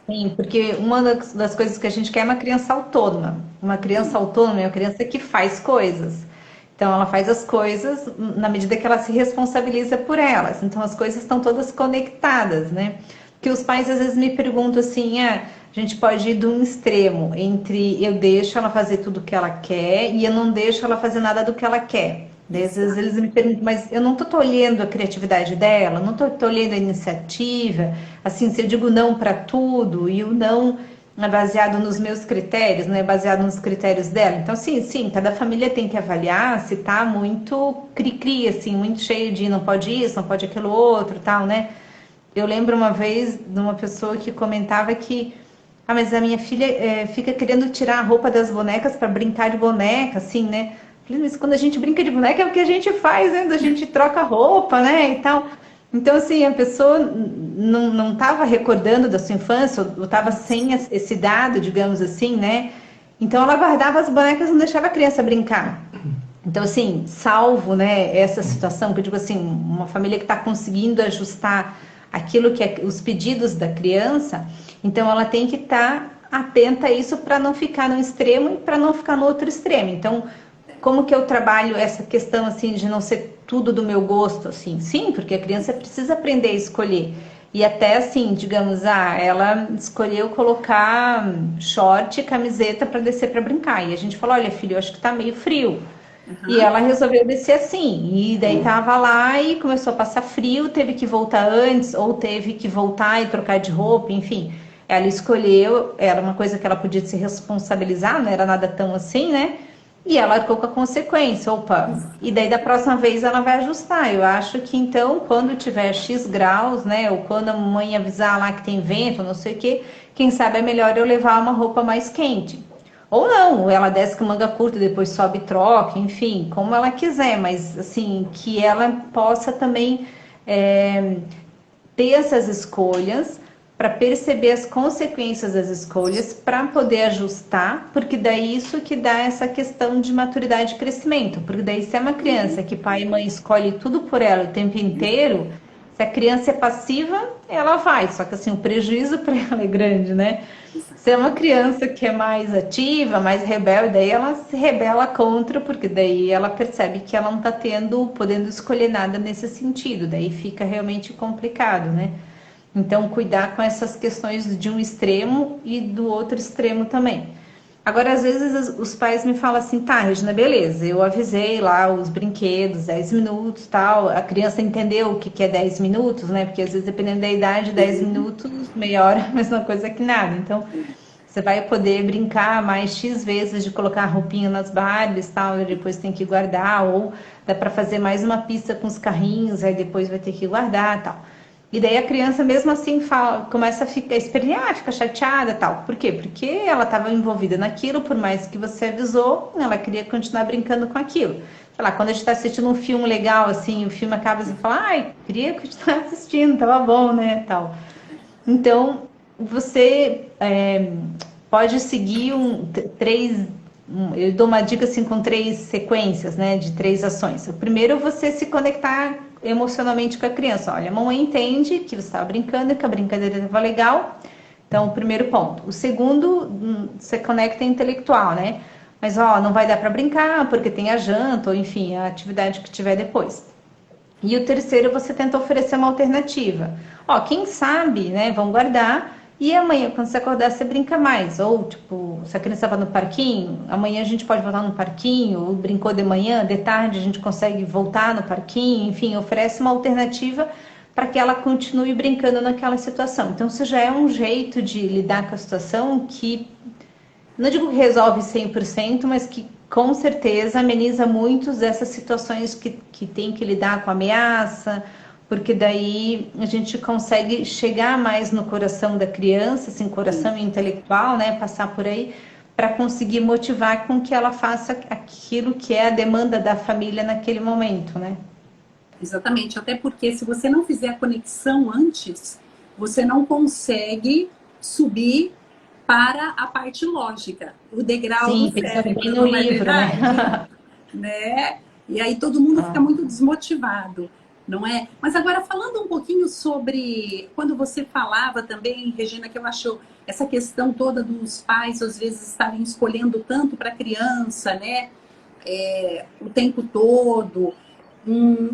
Sim, porque uma das coisas que a gente quer é uma criança autônoma. Uma criança autônoma é uma criança que faz coisas. Então, ela faz as coisas na medida que ela se responsabiliza por elas. Então, as coisas estão todas conectadas, né? Que os pais às vezes me perguntam assim, a gente pode ir de um extremo entre eu deixo ela fazer tudo o que ela quer e eu não deixo ela fazer nada do que ela quer. Daí, às vezes eles me perguntam, mas eu não estou tolhendo a criatividade dela, não estou tolhendo a iniciativa, assim, se eu digo não para tudo e o não é baseado nos meus critérios, não é baseado nos critérios dela. Então, sim, cada família tem que avaliar se tá muito cri-cri, assim, muito cheio de não pode isso, não pode aquilo outro, tal, né? Eu lembro uma vez de uma pessoa que comentava que mas a minha filha fica querendo tirar a roupa das bonecas para brincar de boneca, assim, né? Falei, mas quando a gente brinca de boneca é o que a gente faz, né? A gente troca roupa, né? E tal. Então, assim, a pessoa não estava recordando da sua infância, ou estava sem esse dado, digamos assim, né? Então, ela guardava as bonecas e não deixava a criança brincar. Então, assim, salvo, né, essa situação, que eu digo assim, uma família que está conseguindo ajustar aquilo que é os pedidos da criança, então ela tem que estar atenta a isso para não ficar no extremo e para não ficar no outro extremo. Então, como que eu trabalho essa questão assim de não ser tudo do meu gosto, assim? Sim, porque a criança precisa aprender a escolher. E até assim, digamos, ela escolheu colocar short e camiseta para descer para brincar. E a gente falou, olha, filho, eu acho que tá meio frio. E ela resolveu descer assim, e daí tava lá e começou a passar frio, teve que voltar antes, ou teve que voltar e trocar de roupa, enfim. Ela escolheu, era uma coisa que ela podia se responsabilizar, não era nada tão assim, né? E ela arcou com a consequência, opa. E daí da próxima vez ela vai ajustar. Eu acho que então, quando tiver X graus, né, ou quando a mãe avisar lá que tem vento, não sei o quê, quem sabe é melhor eu levar uma roupa mais quente. Ou não, ela desce com manga curta, depois sobe e troca, enfim, como ela quiser, mas assim, que ela possa também ter essas escolhas para perceber as consequências das escolhas, para poder ajustar, porque daí isso que dá essa questão de maturidade e crescimento, porque daí se é uma criança que pai e mãe escolhe tudo por ela o tempo inteiro, se a criança é passiva, ela vai, só que assim, o prejuízo para ela é grande, né? Se é uma criança que é mais ativa, mais rebelde, daí ela se rebela contra, porque daí ela percebe que ela não está podendo escolher nada nesse sentido, daí fica realmente complicado, né? Então, cuidar com essas questões de um extremo e do outro extremo também. Agora, às vezes, os pais me falam assim, tá, Regina, beleza, eu avisei lá os brinquedos, 10 minutos, tal, a criança entendeu o que que é 10 minutos, né? Porque às vezes, dependendo da idade, 10 minutos, meia hora é a mesma coisa que nada. Então, você vai poder brincar mais X vezes de colocar a roupinha nas Barbies, tal, e depois tem que guardar, ou dá para fazer mais uma pista com os carrinhos, aí depois vai ter que guardar, tal. E daí a criança mesmo assim fala, começa a ficar espernear, fica chateada, tal. Por quê? Porque ela estava envolvida naquilo, por mais que você avisou, ela queria continuar brincando com aquilo. Sei lá, quando a gente está assistindo um filme legal, assim, o filme acaba e fala, ai, queria continuar assistindo, tava bom, né, tal. Então, você pode seguir eu dou uma dica assim com 3 sequências, né, de 3 ações. O primeiro, você se conectar emocionalmente com a criança. Olha, a mamãe entende que você estava brincando, que a brincadeira estava legal. Então, o primeiro ponto. O segundo, você conecta intelectual, né? Mas, ó, não vai dar para brincar porque tem a janta, ou enfim, a atividade que tiver depois. E o terceiro, você tenta oferecer uma alternativa. Ó, quem sabe, né? Vão guardar. E amanhã, quando você acordar, você brinca mais. Ou, tipo, se a criança estava no parquinho, amanhã a gente pode voltar no parquinho. Ou brincou de manhã, de tarde a gente consegue voltar no parquinho. Enfim, oferece uma alternativa para que ela continue brincando naquela situação. Então, isso já é um jeito de lidar com a situação que não digo que resolve 100%, mas que com certeza ameniza muitas dessas situações que tem que lidar com ameaça, porque daí a gente consegue chegar mais no coração da criança, assim, coração intelectual, né, passar por aí, para conseguir motivar com que ela faça aquilo que é a demanda da família naquele momento, né? Exatamente, até porque se você não fizer a conexão antes, você não consegue subir para a parte lógica, o degrau do Sim, pensando bem cérebro, no não é livro, né? verdade? Né? E aí todo mundo fica muito desmotivado, não é? Mas agora falando um pouquinho sobre quando você falava também, Regina, que eu acho essa questão toda dos pais às vezes estarem escolhendo tanto para a criança, né? O tempo todo.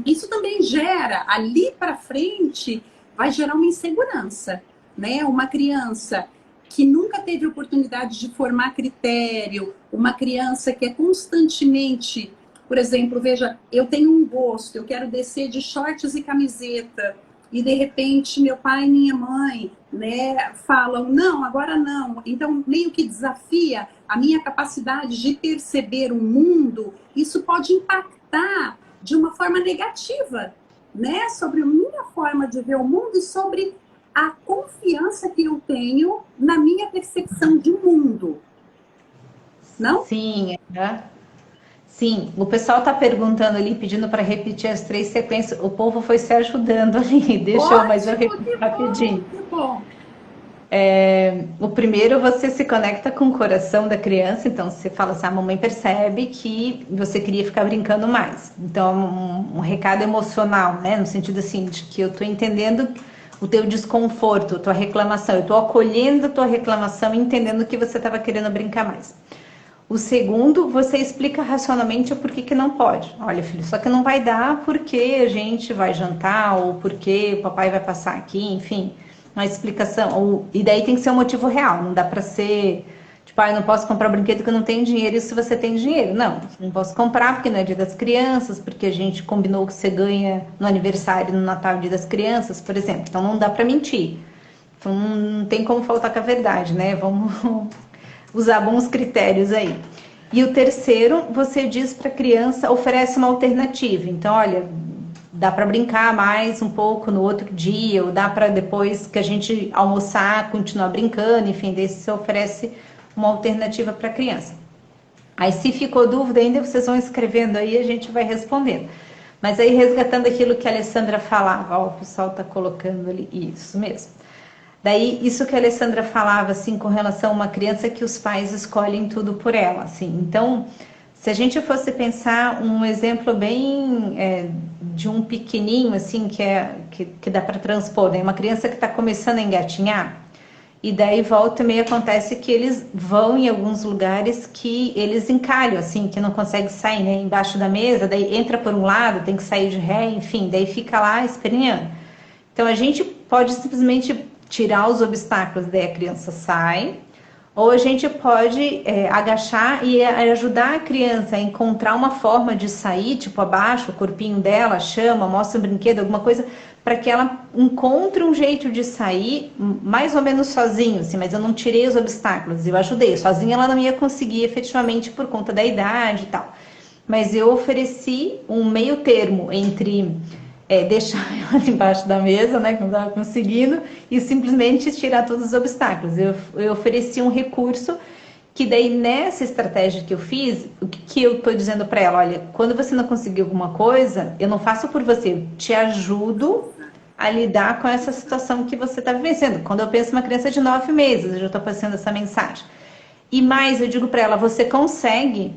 Isso também gera, ali para frente, vai gerar uma insegurança, né? Uma criança que nunca teve oportunidade de formar critério, uma criança que é constantemente, por exemplo, veja, eu tenho um gosto, eu quero descer de shorts e camiseta, e de repente meu pai e minha mãe, né, falam, não, agora não. Então, meio que desafia a minha capacidade de perceber o mundo, isso pode impactar de uma forma negativa, né, sobre a minha forma de ver o mundo e sobre a confiança que eu tenho na minha percepção de mundo, não? Sim, é. Sim, o pessoal está perguntando ali, pedindo para repetir as 3 sequências. O povo foi se ajudando ali, mas eu Ótimo, repito que bom, rapidinho. que bom. O primeiro, você se conecta com o coração da criança, então você fala assim, a mamãe percebe que você queria ficar brincando mais. Então, um recado emocional, né? No sentido assim, de que eu estou entendendo o teu desconforto, a tua reclamação, eu estou acolhendo a tua reclamação e entendendo que você estava querendo brincar mais. O segundo, você explica racionalmente o porquê que não pode. Olha, filho, só que não vai dar porque a gente vai jantar ou porque o papai vai passar aqui, enfim, uma explicação. E daí tem que ser um motivo real, não dá para ser tipo, eu não posso comprar um brinquedo que eu não tenho dinheiro, e se você tem dinheiro. Não, não posso comprar porque não é dia das crianças, porque a gente combinou que você ganha no aniversário, no Natal, dia das crianças, por exemplo. Então não dá para mentir. Então não tem como faltar com a verdade, né? Vamos usar bons critérios aí. E o terceiro, você diz para a criança, oferece uma alternativa. Então, olha, dá para brincar mais um pouco no outro dia, ou dá para depois que a gente almoçar, continuar brincando, enfim, daí você oferece uma alternativa para a criança. Aí, se ficou dúvida ainda, vocês vão escrevendo aí e a gente vai respondendo. Mas aí, resgatando aquilo que a Alessandra falava, ó, o pessoal está colocando ali, isso mesmo. Daí, isso que a Alessandra falava, assim, com relação a uma criança que os pais escolhem tudo por ela, assim. Então, se a gente fosse pensar um exemplo bem de um pequenininho, assim, que dá para transpor, né? Uma criança que está começando a engatinhar, E daí volta e meia acontece que eles vão em alguns lugares que eles encalham, assim, que não consegue sair, né? Embaixo da mesa, daí entra por um lado, tem que sair de ré, enfim, daí fica lá esperneando. Então a gente pode simplesmente tirar os obstáculos, daí a criança sai, ou a gente pode agachar e ajudar a criança a encontrar uma forma de sair, tipo abaixo o corpinho dela, chama, mostra um brinquedo, alguma coisa, para que ela encontre um jeito de sair mais ou menos sozinho, assim, mas eu não tirei os obstáculos, eu ajudei. Sozinha ela não ia conseguir efetivamente por conta da idade e tal. Mas eu ofereci um meio termo entre deixar ela embaixo da mesa, né, que não estava conseguindo, e simplesmente tirar todos os obstáculos. Eu ofereci um recurso que daí nessa estratégia que eu fiz, o que eu estou dizendo para ela, olha, quando você não conseguir alguma coisa, eu não faço por você, eu te ajudo a lidar com essa situação que você está vivenciando. Quando eu penso uma criança de 9 meses, eu já estou passando essa mensagem. E mais, eu digo para ela, você consegue,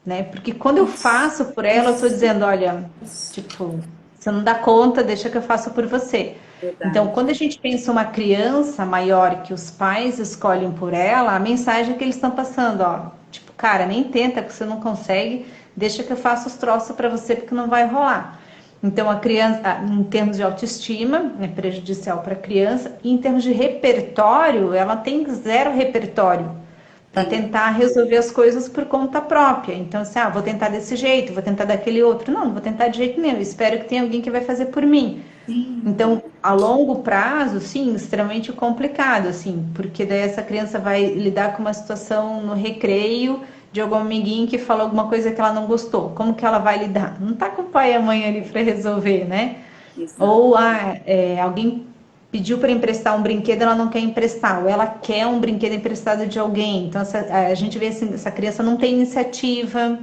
né? Porque quando eu faço por ela, eu estou dizendo, olha, tipo, você não dá conta, deixa que eu faço por você. Então, Verdade. quando a gente pensa uma criança maior que os pais escolhem por ela, a mensagem que eles estão passando, ó, tipo, cara, nem tenta que você não consegue, deixa que eu faço os troços para você porque não vai rolar. Então, a criança, em termos de autoestima, é prejudicial para a criança, e em termos de repertório, ela tem zero repertório para Sim, tentar resolver as coisas por conta própria. Então, assim, vou tentar desse jeito, vou tentar daquele outro. Não, não vou tentar de jeito nenhum. Eu espero que tenha alguém que vai fazer por mim. sim. Então, a longo prazo, sim, extremamente complicado, assim, porque daí essa criança vai lidar com uma situação no recreio de algum amiguinho que falou alguma coisa que ela não gostou. Como que ela vai lidar? Não tá com o pai e a mãe ali para resolver, né? Exato. Ou alguém pediu para emprestar um brinquedo, ela não quer emprestar, ou ela quer um brinquedo emprestado de alguém. Então, a gente vê assim, essa criança não tem iniciativa,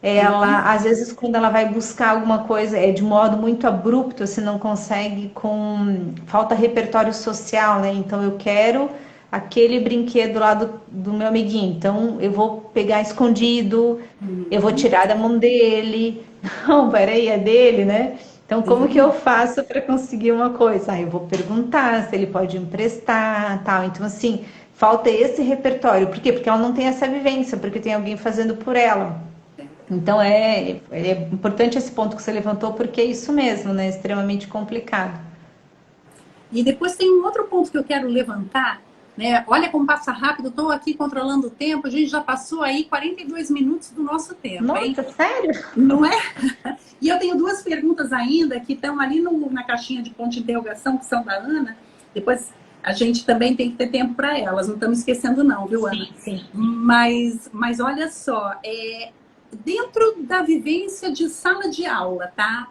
ela, às vezes, quando ela vai buscar alguma coisa, é de modo muito abrupto, se não consegue com... Falta repertório social, né? Então, eu quero aquele brinquedo lá do meu amiguinho. Então, eu vou pegar escondido, eu vou Uhum. tirar da mão dele. Não, peraí, é dele, né? Então, como que eu Sim, faço para conseguir uma coisa? Eu vou perguntar se ele pode emprestar, tal. Então, assim, falta esse repertório. Por quê? Porque ela não tem essa vivência, porque tem alguém fazendo por ela. Então é importante esse ponto que você levantou, porque é isso mesmo, né? Extremamente complicado. e depois tem um outro ponto que eu quero levantar, né? Olha como passa rápido, estou aqui controlando o tempo, a gente já passou aí 42 minutos do nosso tempo, hein? Nossa, sério? Não é? E eu tenho duas perguntas ainda que estão ali na caixinha de ponto de interrogação, que são da Ana. Depois a gente também tem que ter tempo para elas, não estamos esquecendo não, viu, Ana? Sim, sim. Mas olha só, dentro da vivência de sala de aula, tá?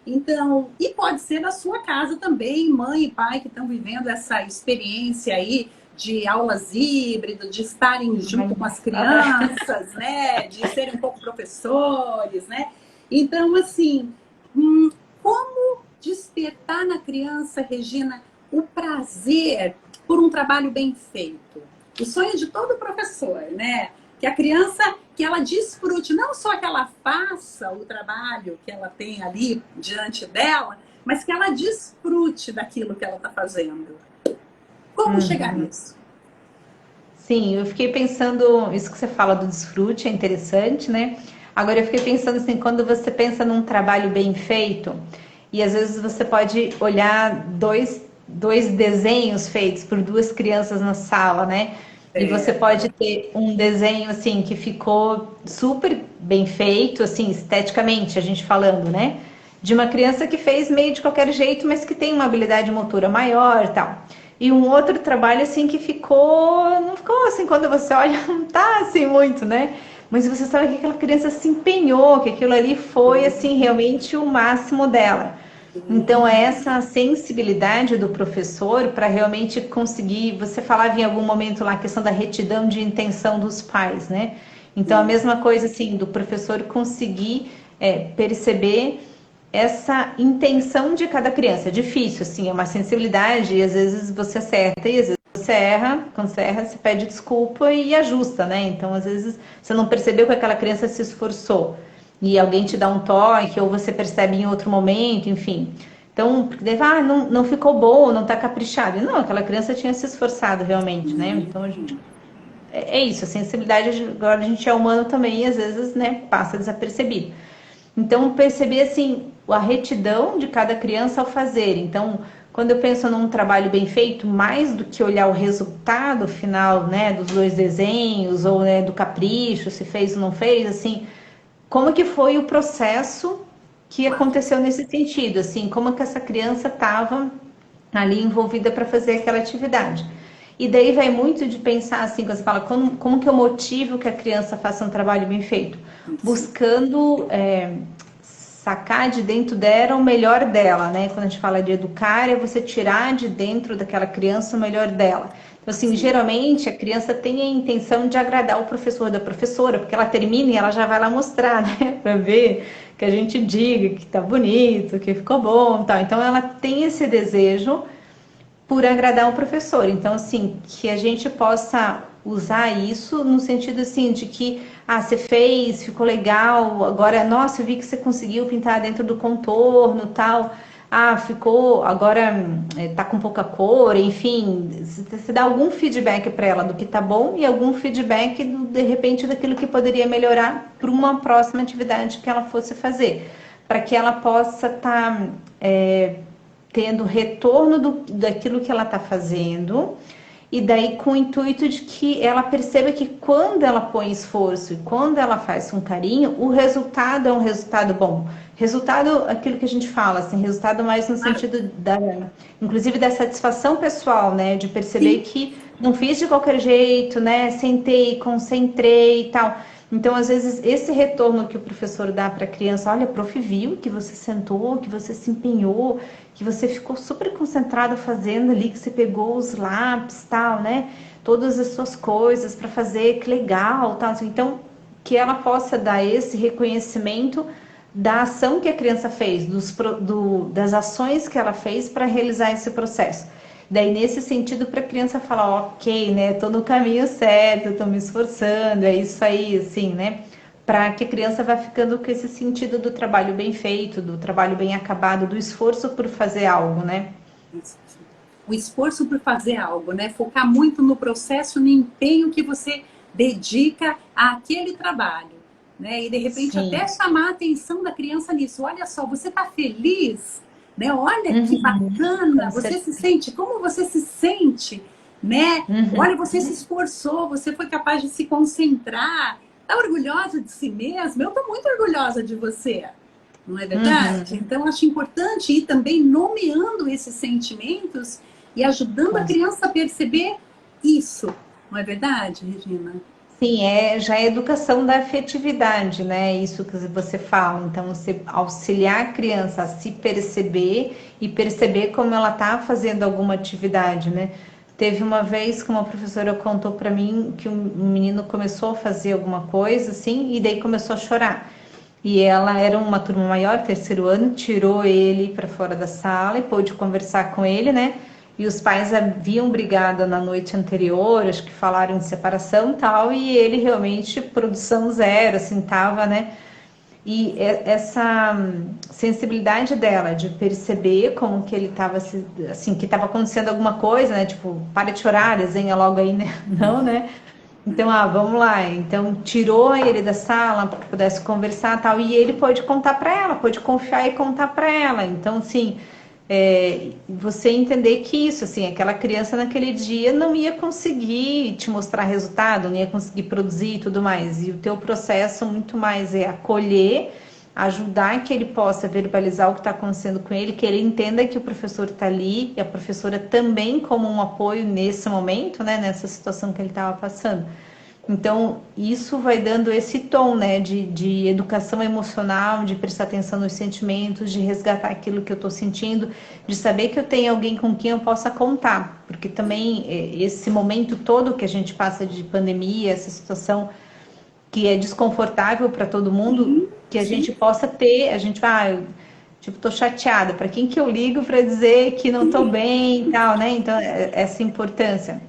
Então, e pode ser na sua casa também, mãe e pai que estão vivendo essa experiência aí de aulas híbridas, de estarem junto com as crianças, né? De serem um pouco professores, né? Então, assim, como despertar na criança, Regina, o prazer por um trabalho bem feito? O sonho de todo professor, né? Que a criança, que ela desfrute, não só que ela faça o trabalho que ela tem ali diante dela, mas que ela desfrute daquilo que ela está fazendo. Como chegar nisso? Sim, eu fiquei pensando, isso que você fala do desfrute é interessante, né? Agora eu fiquei pensando assim, quando você pensa num trabalho bem feito, e às vezes você pode olhar dois desenhos feitos por duas crianças na sala, né? E você É, pode ter um desenho assim que ficou super bem feito, assim, esteticamente, a gente falando, né? De uma criança que fez meio de qualquer jeito, mas que tem uma habilidade motora maior, tal. E um outro trabalho assim que ficou, não ficou assim, quando você olha, não tá assim muito, né? Mas você sabe que aquela criança se empenhou, que aquilo ali foi assim realmente o máximo dela. Então, é essa sensibilidade do professor para realmente conseguir. Você falava em algum momento lá a questão da retidão de intenção dos pais, né? Então, a mesma coisa assim, do professor conseguir perceber essa intenção de cada criança. É difícil, assim, é uma sensibilidade, e às vezes você acerta, e às vezes você erra. Quando você erra, você pede desculpa e ajusta, né? Então, às vezes, você não percebeu que aquela criança se esforçou e alguém te dá um toque, ou você percebe em outro momento, enfim. Então, porque daí, não ficou bom, não tá caprichado. Não, aquela criança tinha se esforçado realmente, né? Então, a gente é isso, a sensibilidade, agora a gente é humano também e às vezes, né, passa desapercebido. Então, perceber assim a retidão de cada criança ao fazer. Então, quando eu penso num trabalho bem feito, mais do que olhar o resultado final, né, dos dois desenhos ou, né, do capricho, se fez ou não fez, assim, como que foi o processo que aconteceu nesse sentido, assim, como que essa criança estava ali envolvida para fazer aquela atividade. E daí vai muito de pensar assim, quando você fala, como que eu motivo que a criança faça um trabalho bem feito? Buscando sacar de dentro dela o melhor dela, né? Quando a gente fala de educar, é você tirar de dentro daquela criança o melhor dela. Então, assim, Sim. geralmente a criança tem a intenção de agradar o professor da professora, porque ela termina e ela já vai lá mostrar, né? Para ver que a gente diga que tá bonito, que ficou bom, tal. Então, ela tem esse desejo por agradar o professor. Então, assim, que a gente possa usar isso no sentido assim de que você fez, ficou legal, agora, nossa, eu vi que você conseguiu pintar dentro do contorno, tal. Ficou, agora tá com pouca cor, enfim, você dá algum feedback para ela do que tá bom e algum feedback de repente daquilo que poderia melhorar para uma próxima atividade que ela fosse fazer, para que ela possa estar tendo retorno daquilo que ela está fazendo, e daí com o intuito de que ela perceba que quando ela põe esforço e quando ela faz com carinho, o resultado é um resultado bom. Resultado, aquilo que a gente fala, assim, resultado mais no sentido inclusive da satisfação pessoal, né? De perceber Sim. que não fiz de qualquer jeito, né? Sentei, concentrei e tal. Então, às vezes, esse retorno que o professor dá para a criança, olha, prof, viu que você sentou, que você se empenhou, que você ficou super concentrado fazendo ali, que você pegou os lápis, tal, né? Todas as suas coisas para fazer, que legal, tal. Então, que ela possa dar esse reconhecimento da ação que a criança fez, das ações que ela fez para realizar esse processo. Daí, nesse sentido, para a criança falar, ok, né, tô no caminho certo, tô me esforçando, é isso aí, assim, né? Para que a criança vá ficando com esse sentido do trabalho bem feito, do trabalho bem acabado, do esforço por fazer algo, né? O esforço por fazer algo, né? Focar muito no processo, no empenho que você dedica àquele trabalho, né? E de repente até Sim. chamar a atenção da criança nisso. Olha só, você está feliz, né? Olha que Com bacana, você se certeza. sente, como você se sente, né? Uhum. Olha, você se esforçou, você foi capaz de se concentrar. Está orgulhosa de si mesma? Eu estou muito orgulhosa de você. Não é verdade? Uhum. Então, acho importante ir também nomeando esses sentimentos e ajudando a Com criança a perceber isso. Não é verdade, Regina? Sim, já é educação da afetividade, né? Isso que você fala. Então, você auxiliar a criança a se perceber e perceber como ela está fazendo alguma atividade, né? Teve uma vez que uma professora contou para mim que um menino começou a fazer alguma coisa, assim, e daí começou a chorar. E ela era uma turma maior, terceiro ano, tirou ele para fora da sala e pôde conversar com ele, né? E os pais haviam brigado na noite anterior, acho que falaram de separação e tal, e ele realmente, produção zero, assim, tava, né? E essa sensibilidade dela de perceber como que ele estava, assim, que estava acontecendo alguma coisa, né? Tipo, para de chorar, desenha logo aí, né? Não, né? Então, vamos lá. Então, tirou ele da sala para que pudesse conversar tal. E ele pôde contar para ela, pôde confiar e contar para ela. Então, assim, você entender que isso, assim, aquela criança naquele dia não ia conseguir te mostrar resultado, não ia conseguir produzir e tudo mais. E o teu processo muito mais é acolher, ajudar que ele possa verbalizar o que está acontecendo com ele, que ele entenda que o professor está ali e a professora também como um apoio nesse momento, né, nessa situação que ele estava passando. Então, isso vai dando esse tom, né, de educação emocional, de prestar atenção nos sentimentos, de resgatar aquilo que eu estou sentindo, de saber que eu tenho alguém com quem eu possa contar, porque também esse momento todo que a gente passa de pandemia, essa situação que é desconfortável para todo mundo, Sim, que a sim, gente possa ter, a gente vai, tipo, tô chateada, para quem que eu ligo para dizer que não tô bem e tal, né? Então, essa importância.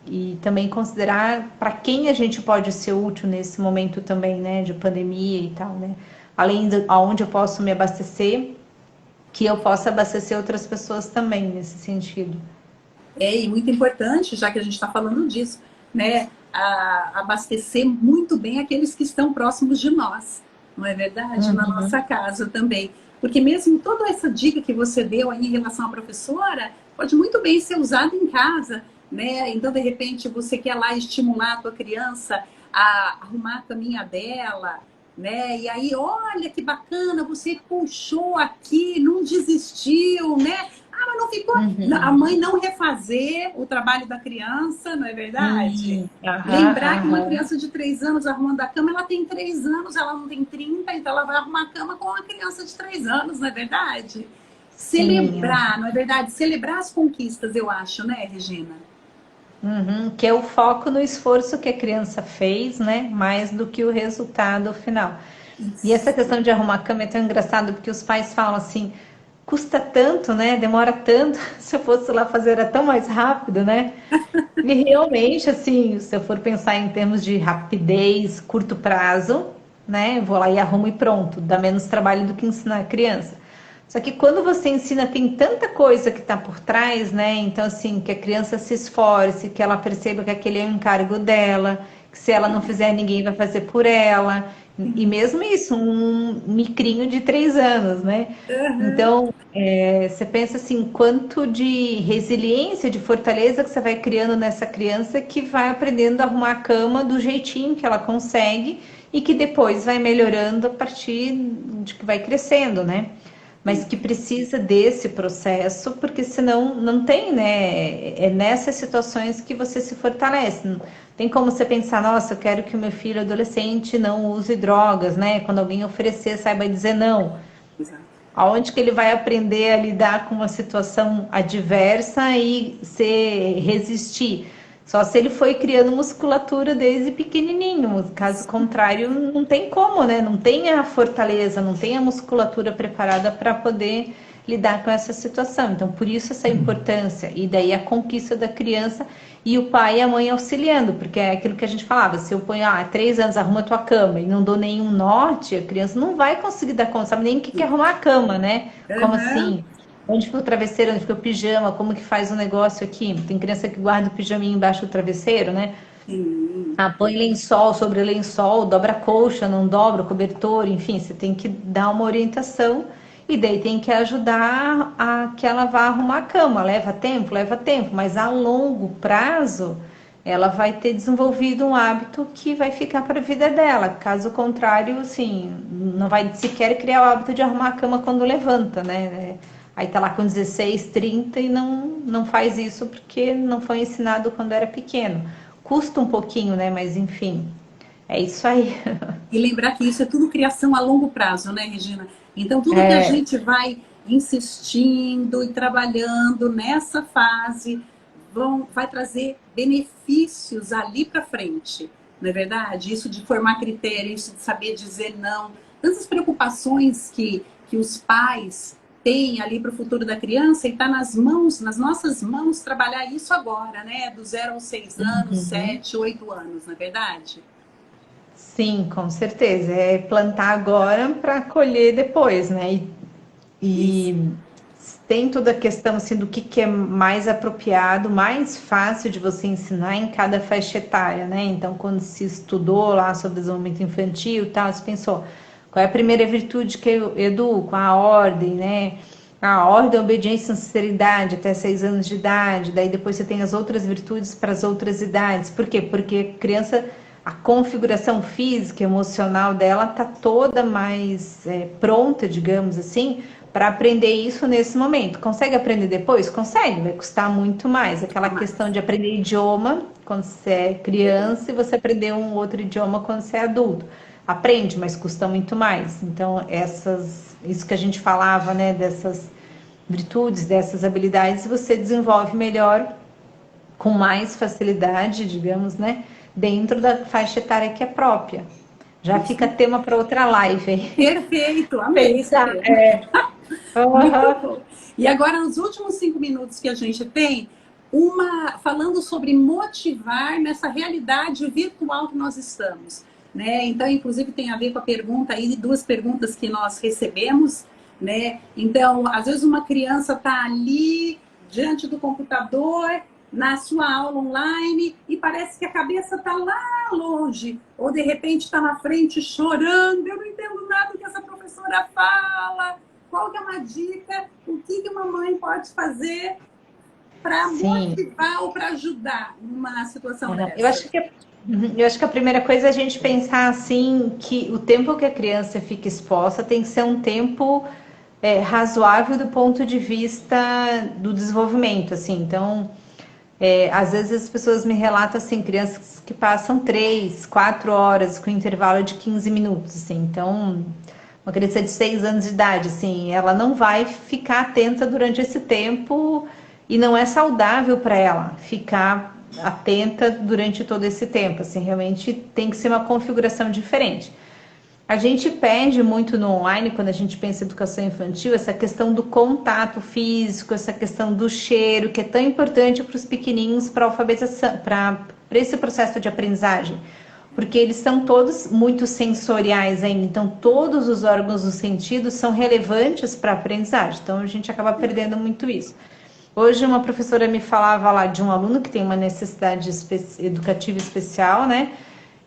E também considerar para quem a gente pode ser útil nesse momento também, né, de pandemia e tal, né? Além de aonde eu posso me abastecer, que eu possa abastecer outras pessoas também nesse sentido. E muito importante, já que a gente está falando disso, né? Abastecer muito bem aqueles que estão próximos de nós, não é verdade? Na nossa casa também. Porque mesmo toda essa dica que você deu aí em relação à professora, pode muito bem ser usada em casa, né? Então, de repente, você quer lá estimular a tua criança a arrumar a caminha dela, né? E aí, olha que bacana, você puxou aqui, não desistiu, né? Ah, mas não ficou. A mãe não refazer o trabalho da criança, não é verdade? Lembrar que uma criança de 3 anos arrumando a cama, ela tem 3 anos, ela não tem 30, então ela vai arrumar a cama com uma criança de 3 anos, não é verdade? Celebrar, não é verdade? Celebrar as conquistas, eu acho, né, Regina? Que é o foco no esforço que a criança fez, né? Mais do que o resultado final. E essa questão de arrumar a cama é tão engraçado, porque os pais falam assim, custa tanto, né? Demora tanto. Se eu fosse lá fazer era tão mais rápido, né? E realmente, assim, se eu for pensar em termos de rapidez, curto prazo, né? Eu vou lá e arrumo e pronto. Dá menos trabalho do que ensinar a criança. Só que quando você ensina, tem tanta coisa que está por trás, né? Então, assim, que a criança se esforce, que ela perceba que aquele é o encargo dela, que se ela não fizer, ninguém vai fazer por ela. E mesmo isso, um micrinho de 3 anos, né? Então, você pensa assim, quanto de resiliência, de fortaleza que você vai criando nessa criança que vai aprendendo a arrumar a cama do jeitinho que ela consegue e que depois vai melhorando a partir de que vai crescendo, né? Mas que precisa desse processo, porque senão não tem, né? É nessas situações que você se fortalece. Não tem como você pensar, nossa, eu quero que o meu filho adolescente não use drogas, né? Quando alguém oferecer, saiba dizer não. Exato. Aonde que ele vai aprender a lidar com uma situação adversa e se resistir? Só se ele foi criando musculatura desde pequenininho. Caso contrário, não tem como, né? Não tem a fortaleza, não tem a musculatura preparada para poder lidar com essa situação. Então, por isso essa importância. E daí a conquista da criança e o pai e a mãe auxiliando, porque é aquilo que a gente falava, se eu ponho, 3 anos, arruma a tua cama e não dou nenhum norte, a criança não vai conseguir dar conta, sabe nem o que é arrumar a cama, né? Como assim? Onde fica o travesseiro, onde fica o pijama, como que faz o negócio aqui? Tem criança que guarda o pijaminho embaixo do travesseiro, né? Põe lençol sobre lençol, dobra a colcha, não dobra o cobertor, enfim, você tem que dar uma orientação e daí tem que ajudar a que ela vá arrumar a cama. Leva tempo, mas a longo prazo ela vai ter desenvolvido um hábito que vai ficar para a vida dela. Caso contrário, assim, não vai sequer criar o hábito de arrumar a cama quando levanta, né? Aí tá lá com 16, 30 e não faz isso porque não foi ensinado quando era pequeno. Custa um pouquinho, né? Mas enfim, é isso aí. E lembrar que isso é tudo criação a longo prazo, né, Regina? Então, tudo que a gente vai insistindo e trabalhando nessa fase vai trazer benefícios ali para frente, não é verdade? Isso de formar critérios, isso de saber dizer não. Tantas preocupações que os pais têm ali para o futuro da criança e está nas nossas mãos, trabalhar isso agora, né? Do 0 aos 6 anos, 7, 8 anos, não é verdade? Sim, com certeza. É plantar agora para colher depois, né? E tem toda a questão assim, do que é mais apropriado, mais fácil de você ensinar em cada faixa etária, né? Então, quando se estudou lá sobre desenvolvimento infantil e tal, se pensou qual é a primeira virtude que eu educo? A ordem, né? A ordem, a obediência e sinceridade até 6 anos de idade. Daí depois você tem as outras virtudes para as outras idades. Por quê? Porque a criança, a configuração física e emocional dela tá toda mais pronta, digamos assim, para aprender isso nesse momento. Consegue aprender depois? Consegue, vai custar muito mais. Aquela questão de aprender idioma quando você é criança e você aprender um outro idioma quando você é adulto. Aprende, mas custa muito mais. Então, isso que a gente falava, né, dessas virtudes, dessas habilidades, você desenvolve melhor, com mais facilidade, digamos, né, dentro da faixa etária que é própria. Já fica tema para outra live aí. Perfeito, amei. Muito bom. E agora, nos últimos 5 minutos que a gente tem, falando sobre motivar nessa realidade virtual que nós estamos, né? Então, inclusive, tem a ver com a pergunta aí, 2 perguntas que nós recebemos, né? Então, às vezes uma criança está ali diante do computador, na sua aula online, e parece que a cabeça está lá longe, ou de repente está na frente chorando, eu não entendo nada do que essa professora fala, qual que é uma dica, o que que uma mãe pode fazer para Sim. motivar ou para ajudar numa situação Eu dessa? acho que, eu acho que a primeira coisa é a gente pensar assim que o tempo que a criança fica exposta tem que ser um tempo razoável do ponto de vista do desenvolvimento, assim. Então, às vezes as pessoas me relatam assim, crianças que passam 3, 4 horas com intervalo de 15 minutos, assim. Então, uma criança de 6 anos de idade, assim, ela não vai ficar atenta durante esse tempo e não é saudável para ela ficar atenta durante todo esse tempo, assim, realmente tem que ser uma configuração diferente. A gente perde muito no online, quando a gente pensa em educação infantil, essa questão do contato físico, essa questão do cheiro, que é tão importante para os pequenininhos, para a alfabetização, para esse processo de aprendizagem. Porque eles são todos muito sensoriais ainda, então todos os órgãos dos sentidos são relevantes para a aprendizagem, então a gente acaba perdendo muito isso. Hoje uma professora me falava lá de um aluno que tem uma necessidade educativa especial, né?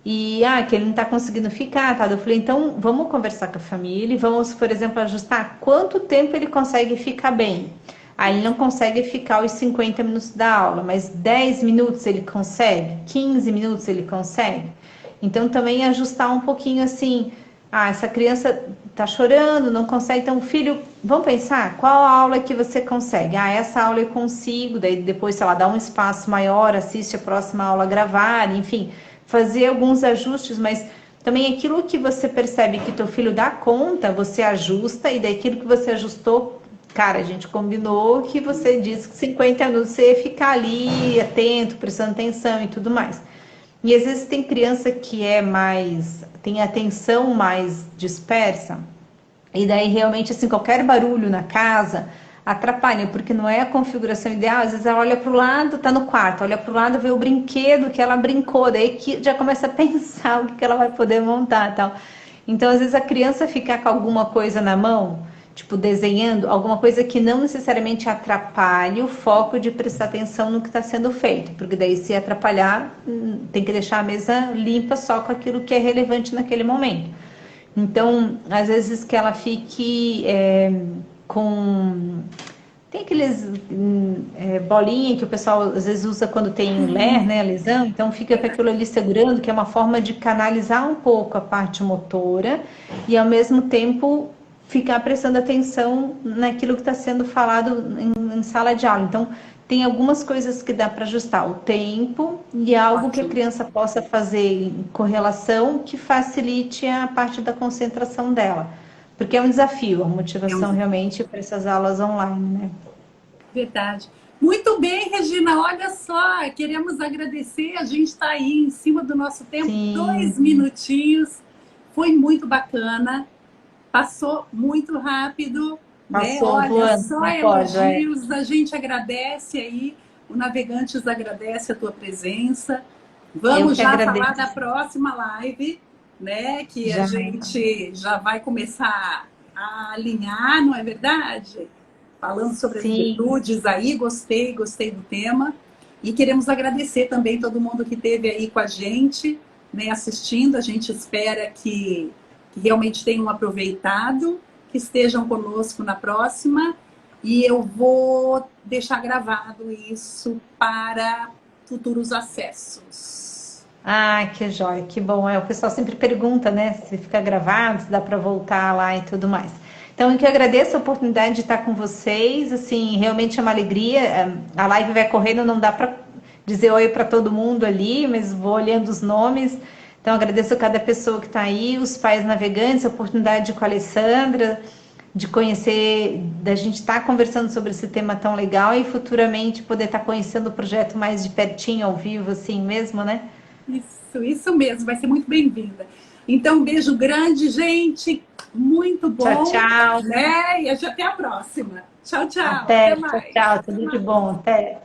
E que ele não está conseguindo ficar, tá? Eu falei, então vamos conversar com a família e vamos, por exemplo, ajustar quanto tempo ele consegue ficar bem. Aí ele não consegue ficar os 50 minutos da aula, mas 10 minutos ele consegue, 15 minutos ele consegue. Então também ajustar um pouquinho assim, essa criança tá chorando, não consegue, então filho, vamos pensar, qual aula que você consegue? Essa aula eu consigo, daí depois, sei lá, dá um espaço maior, assiste a próxima aula gravada, enfim, fazer alguns ajustes, mas também aquilo que você percebe que teu filho dá conta, você ajusta, e daquilo que você ajustou, cara, a gente combinou que você disse que 50 minutos você ia ficar ali atento, prestando atenção e tudo mais. E às vezes tem criança que tem atenção mais dispersa, e daí realmente assim, qualquer barulho na casa atrapalha, porque não é a configuração ideal. Às vezes ela olha para o lado, tá no quarto, olha para o lado, vê o brinquedo que ela brincou, daí que já começa a pensar o que ela vai poder montar, tal. Então às vezes a criança ficar com alguma coisa na mão, tipo desenhando, alguma coisa que não necessariamente atrapalhe o foco de prestar atenção no que está sendo feito, porque daí se atrapalhar, tem que deixar a mesa limpa só com aquilo que é relevante naquele momento. Então, às vezes que ela fique com... Tem aqueles bolinha que o pessoal às vezes usa quando tem ler, né, lesão, então fica com aquilo ali segurando, que é uma forma de canalizar um pouco a parte motora e ao mesmo tempo ficar prestando atenção naquilo que está sendo falado em sala de aula. Então, tem algumas coisas que dá para ajustar o tempo e algo que a criança possa fazer em correlação que facilite a parte da concentração dela. Porque é um desafio, a motivação realmente para essas aulas online, né? Verdade. Muito bem, Regina, olha só, queremos agradecer, a gente está aí em cima do nosso tempo, Sim. 2 minutinhos, foi muito bacana, passou muito rápido, né? Olha, só elogios, a gente agradece aí, o Navegantes agradece a tua presença. Vamos já agradeço. falar da próxima live, né? Que a gente já vai começar a alinhar, não é verdade? Falando sobre as virtudes aí, gostei do tema. E queremos agradecer também todo mundo que esteve aí com a gente, né, assistindo. A gente espera que realmente tenham aproveitado, que estejam conosco na próxima. E eu vou deixar gravado isso para futuros acessos. Que joia, que bom. O pessoal sempre pergunta, né, se fica gravado, se dá para voltar lá e tudo mais. Então, eu que agradeço a oportunidade de estar com vocês, assim, realmente é uma alegria. A live vai correndo, não dá para dizer oi para todo mundo ali, mas vou olhando os nomes. Então, agradeço a cada pessoa que está aí, os pais navegantes, a oportunidade com a Alessandra, de conhecer, da gente estar conversando sobre esse tema tão legal e futuramente poder estar conhecendo o projeto mais de pertinho, ao vivo, assim mesmo, né? Isso mesmo, vai ser muito bem-vinda. Então, um beijo grande, gente. Muito bom. Tchau, tchau. Né? E até a próxima. Tchau, tchau. Até mais. Tchau, tudo de bom. Até.